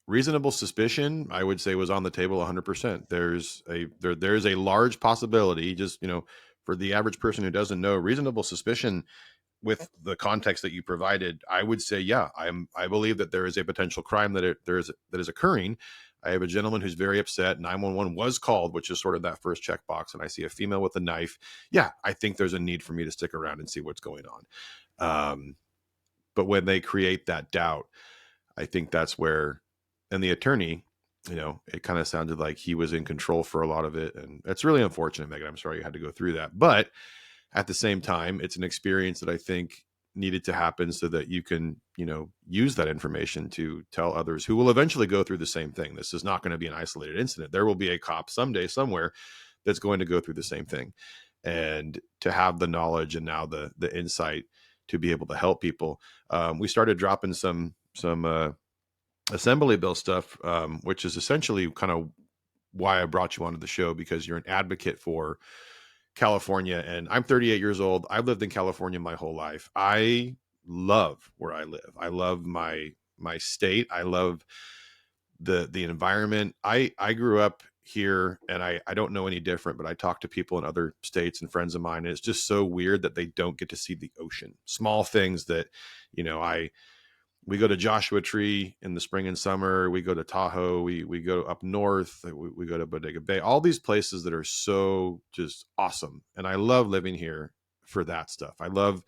reasonable suspicion, I would say, was on the table 100%. There's a large possibility, just, for the average person who doesn't know, reasonable suspicion with the context that you provided, I would say, yeah, I believe that there is a potential crime that is occurring. I have a gentleman who's very upset. 911 was called, which is sort of that first checkbox, and I see a female with a knife. Yeah, I think there's a need for me to stick around and see what's going on. But when they create that doubt, I think that's where, and the attorney, it kind of sounded like he was in control for a lot of it. And that's really unfortunate, Megan. I'm sorry you had to go through that. But at the same time, it's an experience that I think needed to happen so that you can, use that information to tell others who will eventually go through the same thing. This is not going to be an isolated incident. There will be a cop someday, somewhere, that's going to go through the same thing. And to have the knowledge and now the insight to be able to help people. We started dropping some assembly bill stuff, which is essentially kind of why I brought you onto the show, because you're an advocate for California. And I'm 38 years old. I've lived in California my whole life. I love where I live. I love my state. I love the environment. I grew up here, and I don't know any different, but I talk to people in other states and friends of mine, and it's just so weird that they don't get to see the ocean. Small things that, we go to Joshua Tree in the spring and summer. We go to Tahoe. We go up north. We go to Bodega Bay. All these places that are so just awesome. And I love living here for that stuff. I love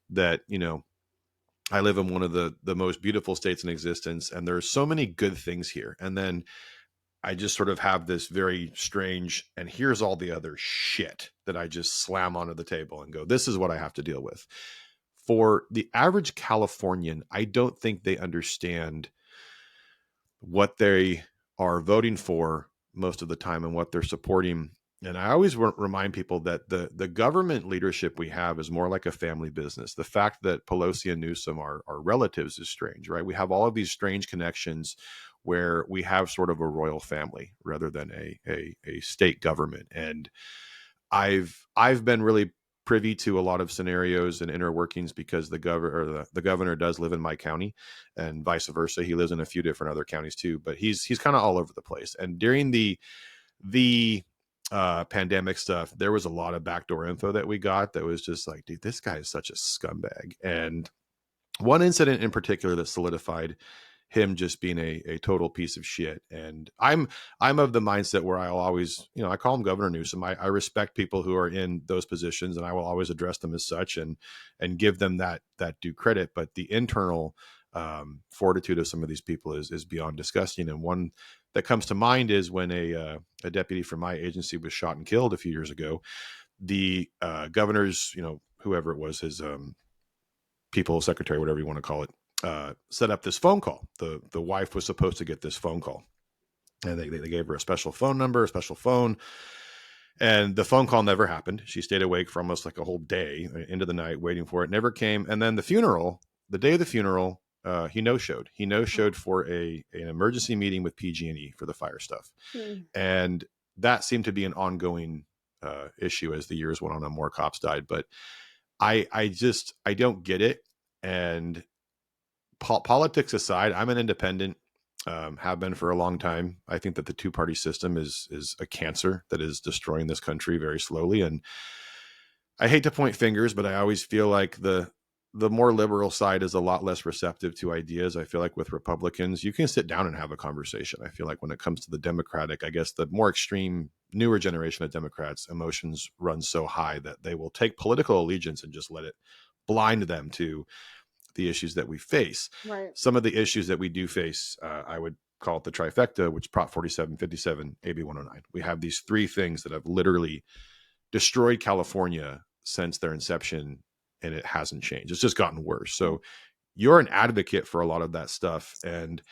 that, I live in one of the most beautiful states in existence, and there's so many good things here. And then I just sort of have this very strange, and here's all the other shit that I just slam onto the table and go, this is what I have to deal with. For the average Californian, I don't think they understand what they are voting for most of the time and what they're supporting. And I always remind people that the government leadership we have is more like a family business. The fact that Pelosi and Newsom are relatives is strange, right? We have all of these strange connections where we have sort of a royal family rather than a state government. And I've been really privy to a lot of scenarios and inner workings because the governor does live in my county, and vice versa. He lives in a few different other counties too, but he's kind of all over the place. And during the pandemic stuff, there was a lot of backdoor info that we got that was just like, dude, this guy is such a scumbag. And one incident in particular that solidified him just being a total piece of shit. And I'm of the mindset where I'll always, I call him Governor Newsom. I respect people who are in those positions, and I will always address them as such and give them that due credit. But the internal fortitude of some of these people is beyond disgusting. And one that comes to mind is when a deputy from my agency was shot and killed a few years ago. The governor's, whoever it was, his people's secretary, whatever you want to call it, set up this phone call. The wife was supposed to get this phone call, and they gave her a special phone number, a special phone, and the phone call never happened. She stayed awake for almost like a whole day into the night waiting for it. Never came. And then the day of the funeral, he no-showed. He no-showed for an emergency meeting with PG&E for the fire stuff. And that seemed to be an ongoing issue as the years went on and more cops died. But I don't get it. And politics aside, I'm an independent, have been for a long time. I think that the two-party system is a cancer that is destroying this country very slowly. And I hate to point fingers, but I always feel like the more liberal side is a lot less receptive to ideas. I feel like with Republicans, you can sit down and have a conversation. I feel like when it comes to the Democratic, I guess the more extreme, newer generation of Democrats, emotions run so high that they will take political allegiance and just let it blind them to the issues that we face. Right. Some of the issues that we do face, I would call it the trifecta, which Prop 4757, AB 109. We have these three things that have literally destroyed California since their inception, and it hasn't changed. It's just gotten worse. So you're an advocate for a lot of that stuff. And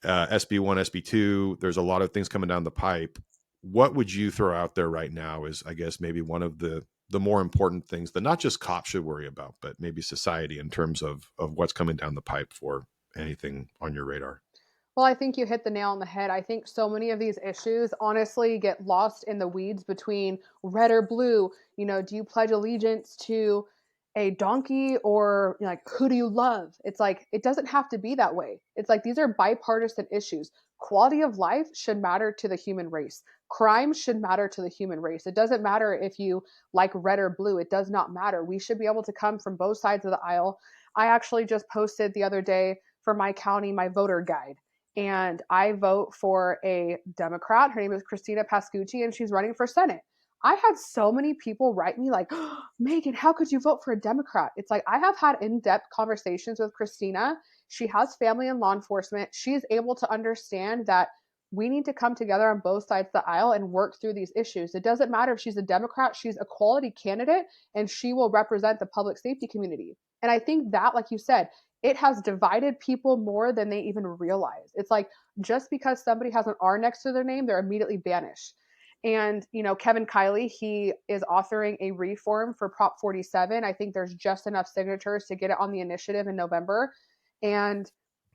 SB1, SB2, there's a lot of things coming down the pipe. What would you throw out there right now is, I guess, maybe one of the more important things that not just cops should worry about, but maybe society in terms of what's coming down the pipe for anything on your radar? Well, I think you hit the nail on the head. I think so many of these issues honestly get lost in the weeds between red or blue. Do you pledge allegiance to a donkey or like, who do you love? It's like, it doesn't have to be that way. It's like, these are bipartisan issues. Quality of life should matter to the human race. Crime should matter to the human race. It doesn't matter if you like red or blue. It does not matter. We should be able to come from both sides of the aisle. I actually just posted the other day for my county, my voter guide. And I vote for a Democrat. Her name is Christina Pascucci, and she's running for Senate. I had so many people write me like, oh, Meagan, how could you vote for a Democrat? It's like, I have had in-depth conversations with Christina. She has family in law enforcement. She's able to understand that we need to come together on both sides of the aisle and work through these issues. It doesn't matter if she's a Democrat, she's a quality candidate, and she will represent the public safety community. And I think that, like you said, it has divided people more than they even realize. It's like, just because somebody has an R next to their name, they're immediately banished. And, Kevin Kiley, he is authoring a reform for Prop 47. I think there's just enough signatures to get it on the initiative in November. And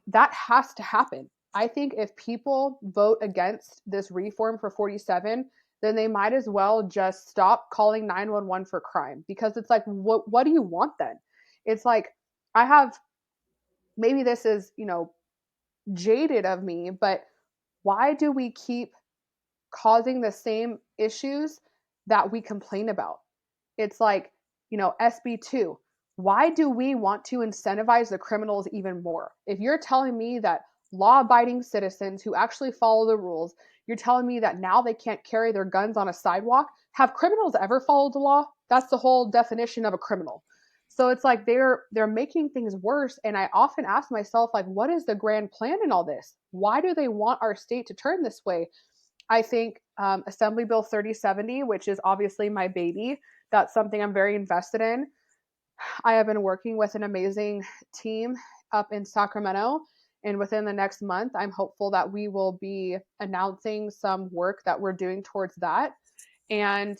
that has to happen. I think if people vote against this reform for 47, then they might as well just stop calling 911 for crime, because it's like, what do you want then? It's like, I have, maybe this is, jaded of me, but why do we keep causing the same issues that we complain about? It's like, SB2. Why do we want to incentivize the criminals even more? If you're telling me that law abiding citizens who actually follow the rules, you're telling me that now they can't carry their guns on a sidewalk, have criminals ever followed the law? That's the whole definition of a criminal. So it's like they're making things worse. And I often ask myself, like, what is the grand plan in all this? Why do they want our state to turn this way? I think Assembly Bill 3070, which is obviously my baby, that's something I'm very invested in. I have been working with an amazing team up in Sacramento. And within the next month, I'm hopeful that we will be announcing some work that we're doing towards that. And,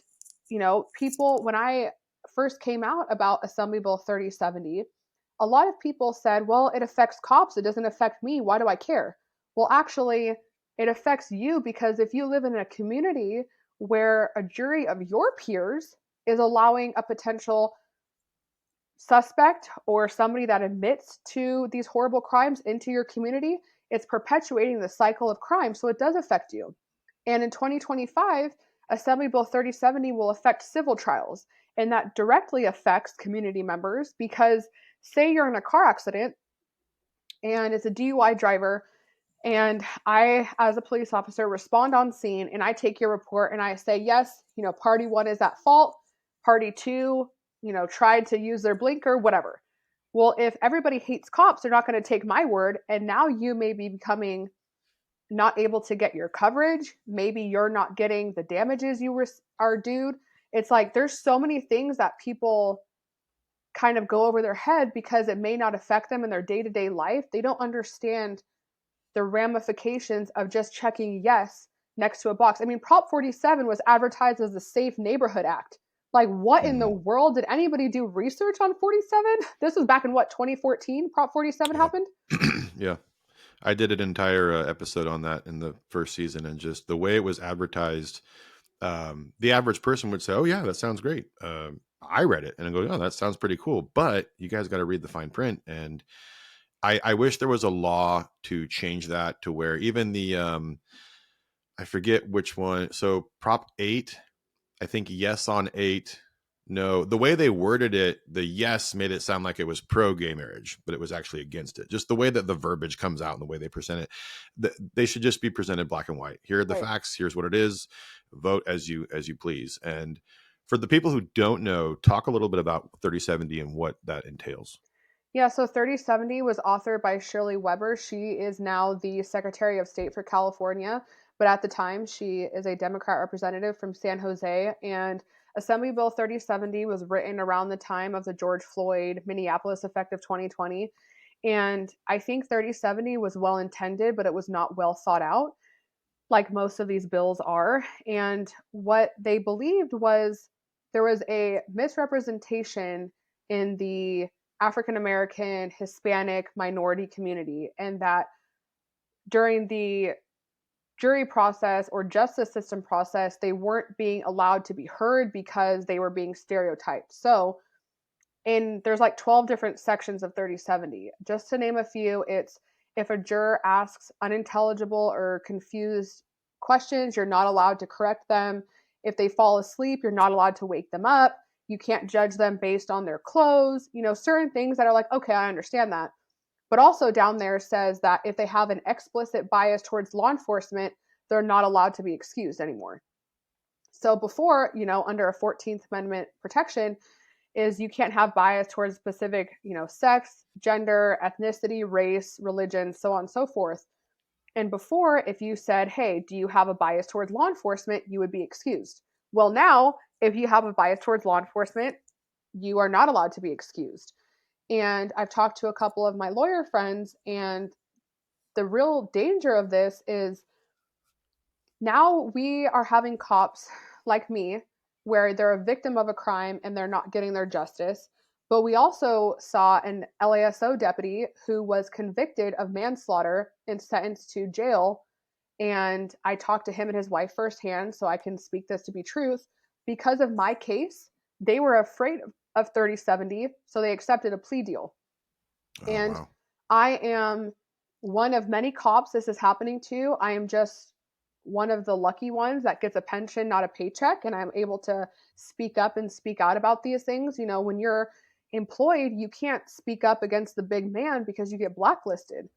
people, when I first came out about Assembly Bill 3070, a lot of people said, well, it affects cops. It doesn't affect me. Why do I care? Well, actually, it affects you, because if you live in a community where a jury of your peers is allowing a potential suspect or somebody that admits to these horrible crimes into your community, it's perpetuating the cycle of crime. So it does affect you. And in 2025, Assembly Bill 3070 will affect civil trials. And that directly affects community members, because say you're in a car accident and it's a DUI driver, and I, as a police officer, respond on scene and I take your report and I say, yes, party one is at fault. Party two, tried to use their blinker, whatever. Well, if everybody hates cops, they're not going to take my word. And now you may be becoming not able to get your coverage. Maybe you're not getting the damages you are due. It's like, there's so many things that people kind of go over their head because it may not affect them in their day-to-day life. They don't understand the ramifications of just checking yes next to a box. I mean, Prop 47 was advertised as the Safe Neighborhood Act. Like, what in the world? Did anybody do research on 47? This was back in 2014? Prop 47 happened? Yeah. I did an entire episode on that in the first season, and just the way it was advertised, the average person would say, oh yeah, that sounds great. I read it and I go, oh, that sounds pretty cool. But you guys got to read the fine print. And I wish there was a law to change that to where even the, I forget which one. So Prop 8, I think yes on 8. No, the way they worded it, the yes made it sound like it was pro gay marriage, but it was actually against it. Just the way that the verbiage comes out and the way they present it, they should just be presented black and white. Here are the facts. Here's what it is. Vote as you please. And for the people who don't know, talk a little bit about 3070 and what that entails. Yeah, so 3070 was authored by Shirley Weber. She is now the Secretary of State for California, but at the time she is a Democrat representative from San Jose. And Assembly Bill 3070 was written around the time of the George Floyd Minneapolis effective 2020. And I think 3070 was well intended, but it was not well thought out, like most of these bills are. And what they believed was there was a misrepresentation in the African American, Hispanic, minority community, and that during the jury process or justice system process, they weren't being allowed to be heard because they were being stereotyped. So And there's like 12 different sections of 3070. Just to name a few, it's if a juror asks unintelligible or confused questions, you're not allowed to correct them. If they fall asleep, you're not allowed to wake them up. You can't judge them based on their clothes. Certain things that are like, okay, I understand that. But also down there says that if they have an explicit bias towards law enforcement, they're not allowed to be excused anymore. So before, under a 14th Amendment protection, is you can't have bias towards specific, sex, gender, ethnicity, race, religion, so on and so forth. And before, if you said, hey, do you have a bias towards law enforcement, you would be excused. Well, now, if you have a bias towards law enforcement, you are not allowed to be excused. And I've talked to a couple of my lawyer friends, and the real danger of this is now we are having cops like me where they're a victim of a crime and they're not getting their justice. But we also saw an LASO deputy who was convicted of manslaughter and sentenced to jail. And I talked to him and his wife firsthand, so I can speak this to be truth. Because of my case, they were afraid of 3070, so they accepted a plea deal. Oh, And wow. I am one of many cops this is happening to. I am just one of the lucky ones that gets a pension, not a paycheck, and I'm able to speak up and speak out about these things. When you're employed, you can't speak up against the big man because you get blacklisted.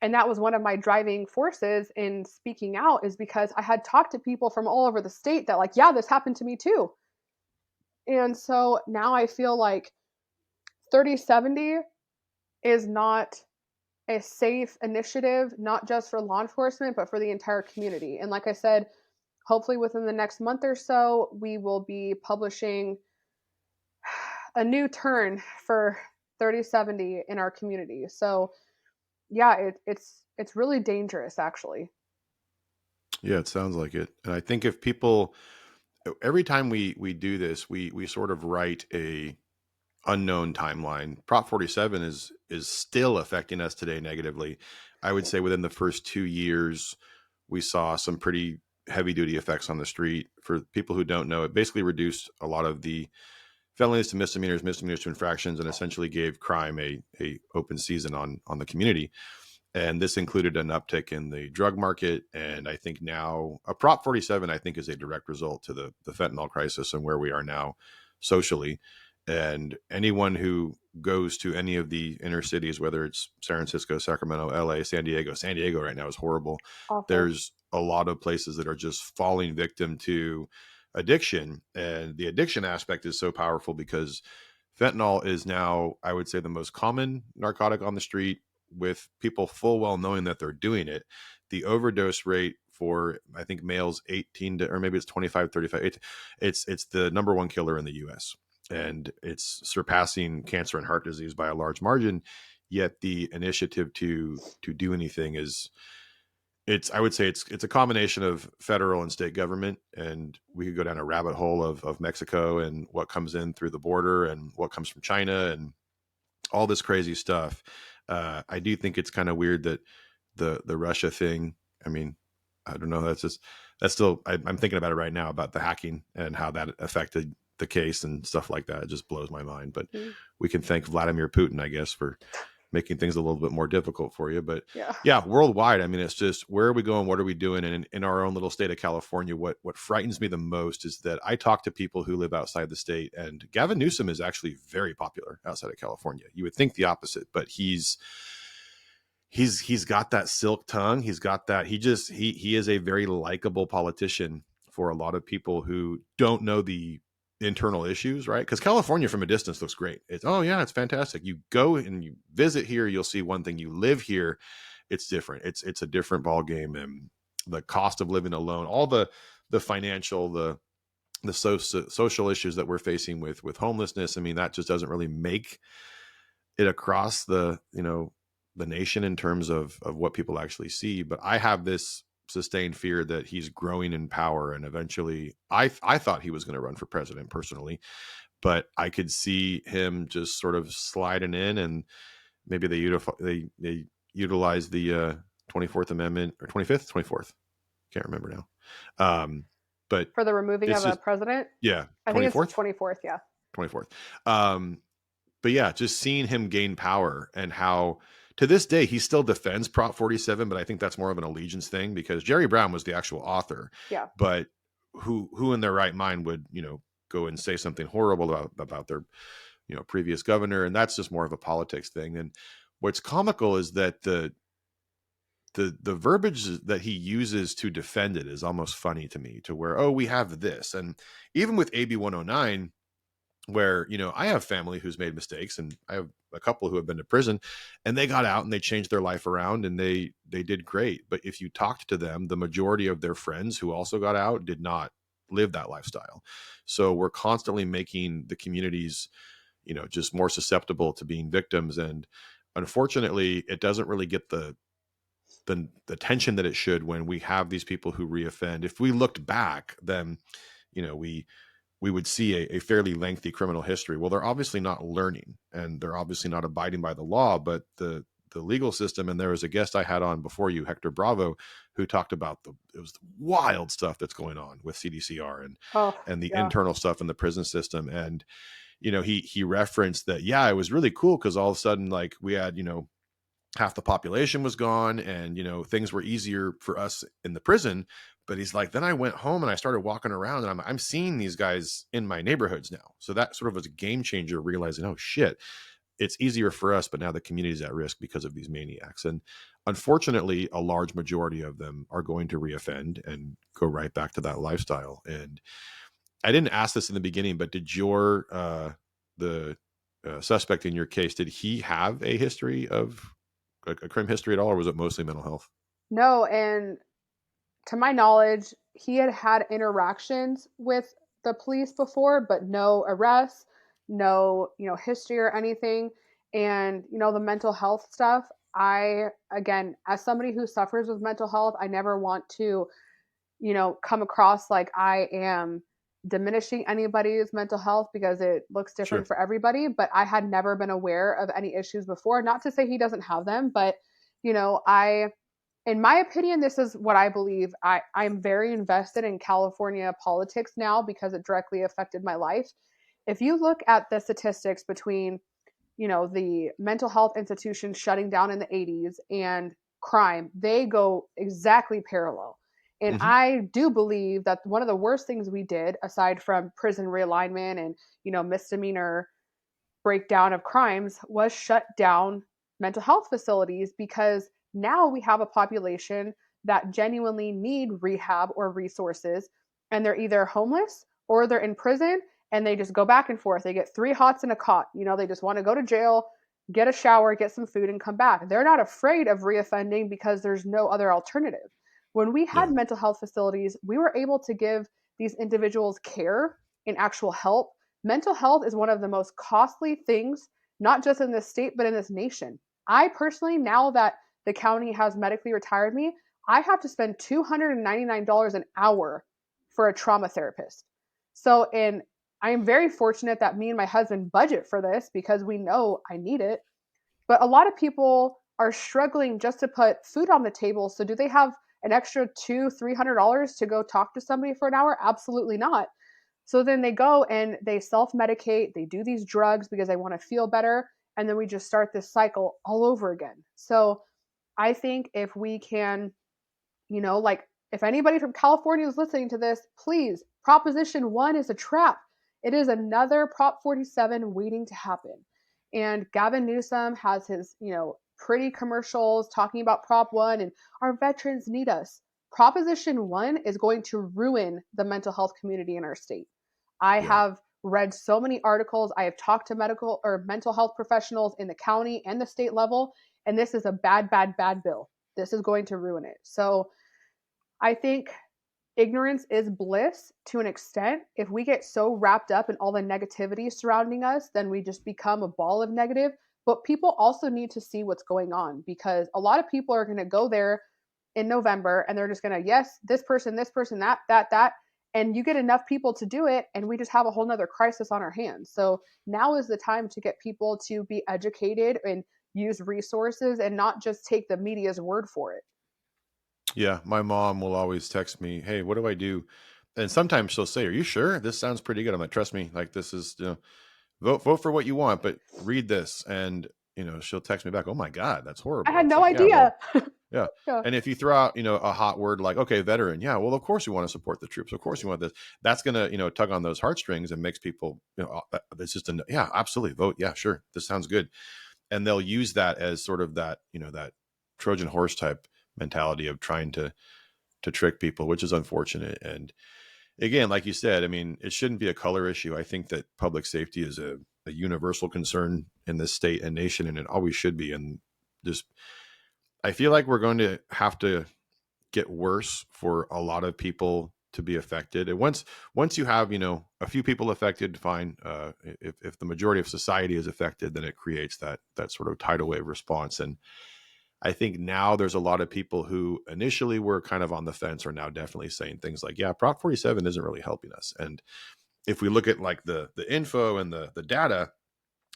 And that was one of my driving forces in speaking out, is because I had talked to people from all over the state that like, yeah, this happened to me too. And so now I feel like 3070 is not a safe initiative, not just for law enforcement, but for the entire community. And like I said, hopefully within the next month or so, we will be publishing a new turn for 3070 in our community. So yeah, it's really dangerous actually. Yeah, it sounds like it. And I think if people, every time we do this, we sort of write a unknown timeline. Prop 47 is still affecting us today negatively. I would say within the first 2 years, we saw some pretty heavy duty effects on the street. For people who don't know, it basically reduced a lot of the felonies to misdemeanors, misdemeanors to infractions, and essentially gave crime a open season on the community. And this included an uptick in the drug market. And I think now a Prop 47, I think, is a direct result to the fentanyl crisis and where we are now socially. And anyone who goes to any of the inner cities, whether it's San Francisco, Sacramento, LA, San Diego right now is horrible. Awful. There's a lot of places that are just falling victim to addiction. And the addiction aspect is so powerful because fentanyl is now, I would say, the most common narcotic on the street, with people full well knowing that they're doing it. The overdose rate for, I think, males 18 to, or maybe it's 25, 35, it's the number one killer in the US. And it's surpassing cancer and heart disease by a large margin. Yet the initiative to do anything is, I would say it's a combination of federal and state government. And we could go down a rabbit hole of Mexico and what comes in through the border and what comes from China and all this crazy stuff. I do think it's kind of weird that the Russia thing. I mean, I don't know. That's still. I'm thinking about it right now about the hacking and how that affected the case and stuff like that. It just blows my mind. But Mm. we can thank Vladimir Putin, I guess, for making things a little bit more difficult for you. But Yeah. yeah, worldwide, I mean, it's just, where are we going? What are we doing? And in our own little state of California, what frightens me the most is that I talk to people who live outside the state, and Gavin Newsom is actually very popular outside of California. You would think the opposite, but he's got that silk tongue. He's got that. He is a very likable politician for a lot of people who don't know the internal issues, right? Because California from a distance looks great. It's, oh yeah, it's fantastic. You go and you visit here, you'll see one thing. You live here, it's different. It's a different ball game, and the cost of living alone, all the financial, the social issues that we're facing with homelessness. I mean, that just doesn't really make it across the nation in terms of what people actually see. But I have this sustained fear that he's growing in power, and eventually I thought he was going to run for president personally, but I could see him just sort of sliding in, and maybe they utilize the 24th Amendment, or 25th, 24th, can't remember now. But For the removing it's of a just, president, yeah, I think it's 24th, 24th. Yeah. 24th. but yeah, just seeing him gain power and how to this day he still defends Prop 47, but I think that's more of an allegiance thing because Jerry Brown was the actual author. Yeah. But who in their right mind would, go and say something horrible about their, previous governor? And that's just more of a politics thing. And what's comical is that the verbiage that he uses to defend it is almost funny to me, to where, oh, we have this. And even with AB 109, where, I have family who's made mistakes, and I have a couple who have been to prison, and they got out and they changed their life around and they did great. But if you talked to them, the majority of their friends who also got out did not live that lifestyle. So we're constantly making the communities, just more susceptible to being victims. And unfortunately, it doesn't really get the attention that it should when we have these people who reoffend. If we looked back, then, we would see a fairly lengthy criminal history. Well, they're obviously not learning, and they're obviously not abiding by the law, but the legal system. And there was a guest I had on before you, Hector Bravo, who talked about it was the wild stuff that's going on with CDCR Oh, and the yeah. internal stuff in the prison system. And, he referenced that, yeah, it was really cool because all of a sudden, like, we had, half the population was gone, and things were easier for us in the prison. But he's like, then I went home and I started walking around, and I'm seeing these guys in my neighborhoods now. So that sort of was a game changer, realizing, oh shit, it's easier for us, but now the community's at risk because of these maniacs. And unfortunately, a large majority of them are going to reoffend and go right back to that lifestyle. And I didn't ask this in the beginning, but did your the suspect in your case, did he have a history of a crime history at all, or was it mostly mental health? No, and to my knowledge, he had had interactions with the police before, but no arrests, no, history or anything. And, the mental health stuff, again, as somebody who suffers with mental health, I never want to, come across like I am diminishing anybody's mental health because it looks different Sure. for everybody. But I had never been aware of any issues before. Not to say he doesn't have them, but, in my opinion, this is what I believe. I'm very invested in California politics now because it directly affected my life. If you look at the statistics between, the mental health institutions shutting down in the 80s and crime, they go exactly parallel. And Hmm. I do believe that one of the worst things we did, aside from prison realignment and, misdemeanor breakdown of crimes, was shut down mental health facilities because now we have a population that genuinely need rehab or resources, and they're either homeless or they're in prison, and they just go back and forth. They get 3 hots in a cot. They just want to go to jail, get a shower, get some food, and come back. They're not afraid of reoffending because there's no other alternative. When we had Yeah. mental health facilities, we were able to give these individuals care and actual help. Mental health is one of the most costly things, not just in this state, but in this nation. I personally, now that the county has medically retired me, I have to spend $299 an hour for a trauma therapist. So, and I am very fortunate that me and my husband budget for this because we know I need it. But a lot of people are struggling just to put food on the table. So, do they have an extra $200-300 to go talk to somebody for an hour? Absolutely not. So then they go and they self medicate, they do these drugs because they want to feel better. And then we just start this cycle all over again. So I think if we can, like if anybody from California is listening to this, please, Proposition 1 is a trap. It is another Prop 47 waiting to happen. And Gavin Newsom has his, pretty commercials talking about Prop 1 and our veterans need us. Proposition 1 is going to ruin the mental health community in our state. I Yeah. have read so many articles. I have talked to medical or mental health professionals in the county and the state level, and this is a bad, bad, bad bill. This is going to ruin it. So I think ignorance is bliss to an extent. If we get so wrapped up in all the negativity surrounding us, then we just become a ball of negative. But people also need to see what's going on because a lot of people are going to go there in November and they're just going to, yes, this person, that. And you get enough people to do it, and we just have a whole nother crisis on our hands. So now is the time to get people to be educated and use resources and not just take the media's word for it. Yeah. My mom will always text me, hey, what do I do? And sometimes she'll say, are you sure? This sounds pretty good. I'm like, trust me, like this is, vote for what you want, but read this. And, she'll text me back, oh my God, that's I horrible. had It's no like, yeah, well, idea. yeah. Yeah. And if you throw out, a hot word like, okay, veteran, yeah, well, of course you want to support the troops. Of course you want this. That's going to, tug on those heartstrings and makes people, it's just yeah, absolutely vote. Yeah, sure. This sounds good. And they'll use that as sort of that, that Trojan horse type mentality of trying to trick people, which is unfortunate. And again, like you said, I mean, it shouldn't be a color issue. I think that public safety is a universal concern in this state and nation, and it always should be. And just, I feel like we're going to have to get worse for a lot of people to be affected. And once you have, a few people affected, fine. If the majority of society is affected, then it creates that sort of tidal wave response. And I think now there's a lot of people who initially were kind of on the fence are now definitely saying things like, yeah, Prop 47 isn't really helping us. And if we look at like the info and the data,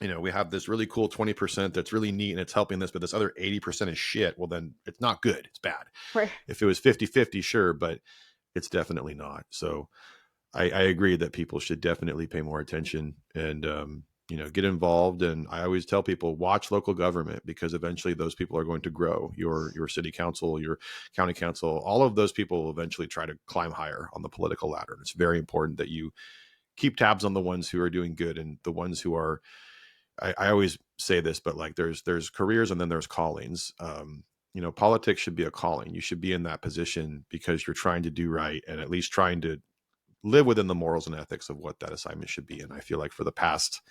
we have this really cool 20% that's really neat and it's helping this, but this other 80% is shit. Well, then it's not good. It's bad. Right. If it was 50-50, sure, but it's definitely not. So I agree that people should definitely pay more attention and, get involved. And I always tell people, watch local government, because eventually those people are going to grow. Your city council, your county council, all of those people will eventually try to climb higher on the political ladder. And it's very important that you keep tabs on the ones who are doing good and the ones who are, I always say this, but like there's careers and then there's callings. Politics should be a calling. You should be in that position because you're trying to do right and at least trying to live within the morals and ethics of what that assignment should be. And I feel like for the past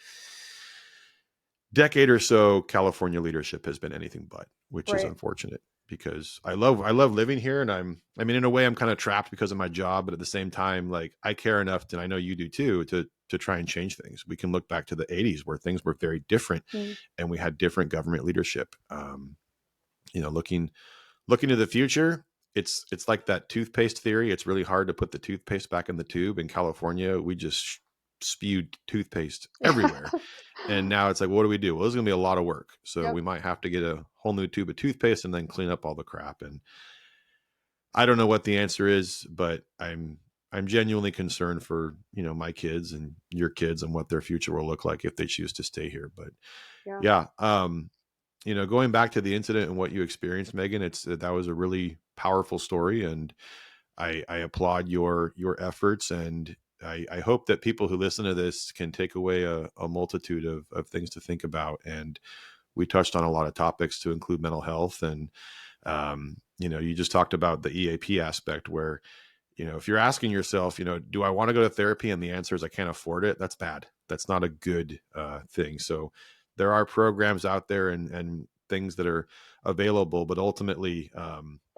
decade or so, California leadership has been anything but, which is Right. unfortunate because I love living here. And I mean, in a way I'm kind of trapped because of my job, but at the same time, like I care enough, and I know you do too, to try and change things. We can look back to the 80s where things were very different Mm. and we had different government leadership. Looking to the future, it's like that toothpaste theory. It's really hard to put the toothpaste back in the tube. In California, we just spewed toothpaste everywhere. And now it's like, what do we do? Well, there's going to be a lot of work. So Yep. we might have to get a whole new tube of toothpaste and then clean up all the crap. And I don't know what the answer is, but I'm genuinely concerned for, my kids and your kids and what their future will look like if they choose to stay here. But Yeah. yeah, going back to the incident and what you experienced, Megan, that was a really powerful story, and I applaud your efforts, and I hope that people who listen to this can take away a multitude of things to think about. And we touched on a lot of topics to include mental health, and you just talked about the EAP aspect where, if you're asking yourself, do I want to go to therapy? And the answer is I can't afford it. That's bad. That's not a good thing. So there are programs out there and things that are available, but ultimately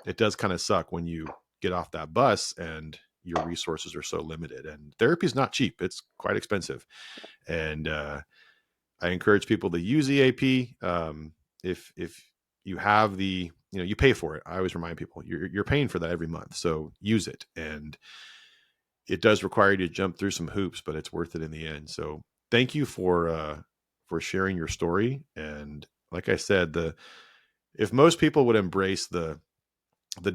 it does kind of suck when you get off that bus and your resources are so limited. And therapy is not cheap. It's quite expensive. And I encourage people to use EAP. If you have you pay for it. I always remind people you're paying for that every month. So use it. And it does require you to jump through some hoops, but it's worth it in the end. So thank you for sharing your story. And like I said, if most people would embrace the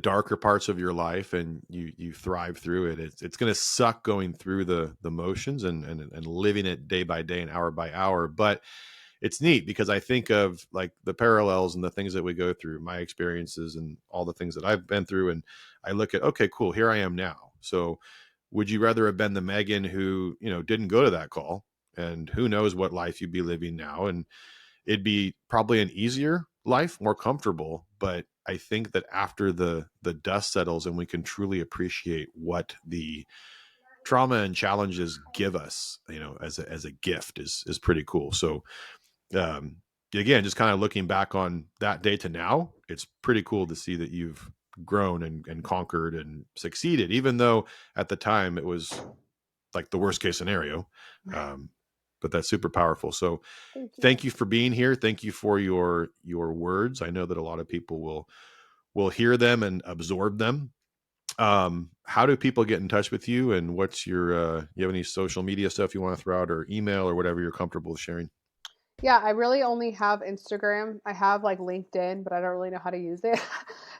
darker parts of your life and you thrive through it, it's going to suck going through the motions and living it day by day and hour by hour. But it's neat because I think of like the parallels and the things that we go through, my experiences and all the things that I've been through. And I look at, okay, cool, here I am now. So would you rather have been the Megan who, didn't go to that call, and who knows what life you'd be living now? And it'd be probably an easier life, more comfortable. But I think that after the dust settles and we can truly appreciate what the trauma and challenges give us, as a gift is pretty cool. So um, again, just kind of looking back on that day to now, it's pretty cool to see that you've grown and conquered and succeeded, even though at the time it was like the worst case scenario. Um, but that's super powerful. So Thank you. thank you for being here. Thank you for your words. I know that a lot of people will hear them and absorb them. How do people get in touch with you, and what's you have any social media stuff you want to throw out, or email, or whatever you're comfortable with sharing? Yeah, I really only have Instagram. I have like LinkedIn, but I don't really know how to use it.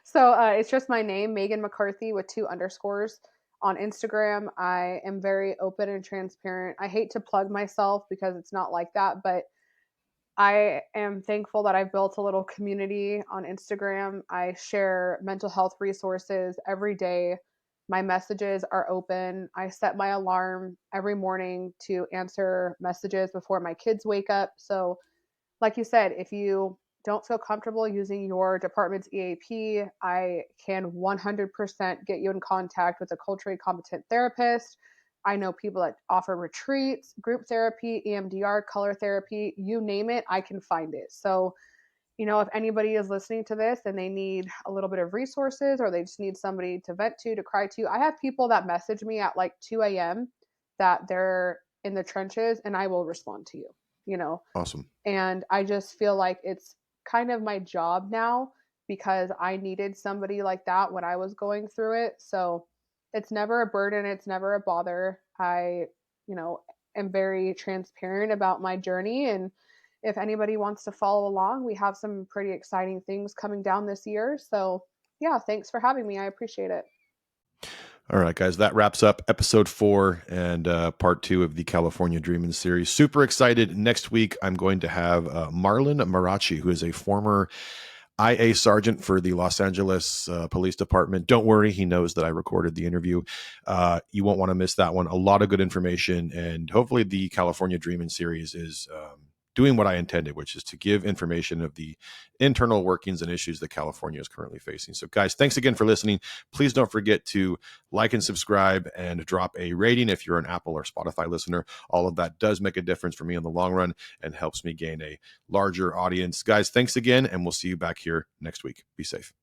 So it's just my name, Meagan McCarthy, with 2 underscores. On Instagram, I am very open and transparent. I hate to plug myself because it's not like that, but I am thankful that I've built a little community on Instagram. I share mental health resources every day. My messages are open. I set my alarm every morning to answer messages before my kids wake up. So, like you said, if you don't feel comfortable using your department's EAP, I can 100% get you in contact with a culturally competent therapist. I know people that offer retreats, group therapy, EMDR, color therapy, you name it, I can find it. So, if anybody is listening to this and they need a little bit of resources or they just need somebody to vent to cry to, I have people that message me at like 2 a.m. that they're in the trenches and I will respond to you. Awesome. And I just feel like it's kind of my job now because I needed somebody like that when I was going through it. So it's never a burden, it's never a bother. I, am very transparent about my journey. And if anybody wants to follow along, we have some pretty exciting things coming down this year. So yeah, thanks for having me. I appreciate it. All right, guys, that wraps up episode 4 and part 2 of the California Dreamin' series. Super excited. Next week, I'm going to have Marlon Marachi, who is a former IA sergeant for the Los Angeles Police Department. Don't worry, he knows that I recorded the interview. You won't want to miss that one. A lot of good information, and hopefully the California Dreamin' series is doing what I intended, which is to give information of the internal workings and issues that California is currently facing. So guys, thanks again for listening. Please don't forget to like and subscribe and drop a rating if you're an Apple or Spotify listener. All of that does make a difference for me in the long run and helps me gain a larger audience. Guys, thanks again, and we'll see you back here next week. Be safe.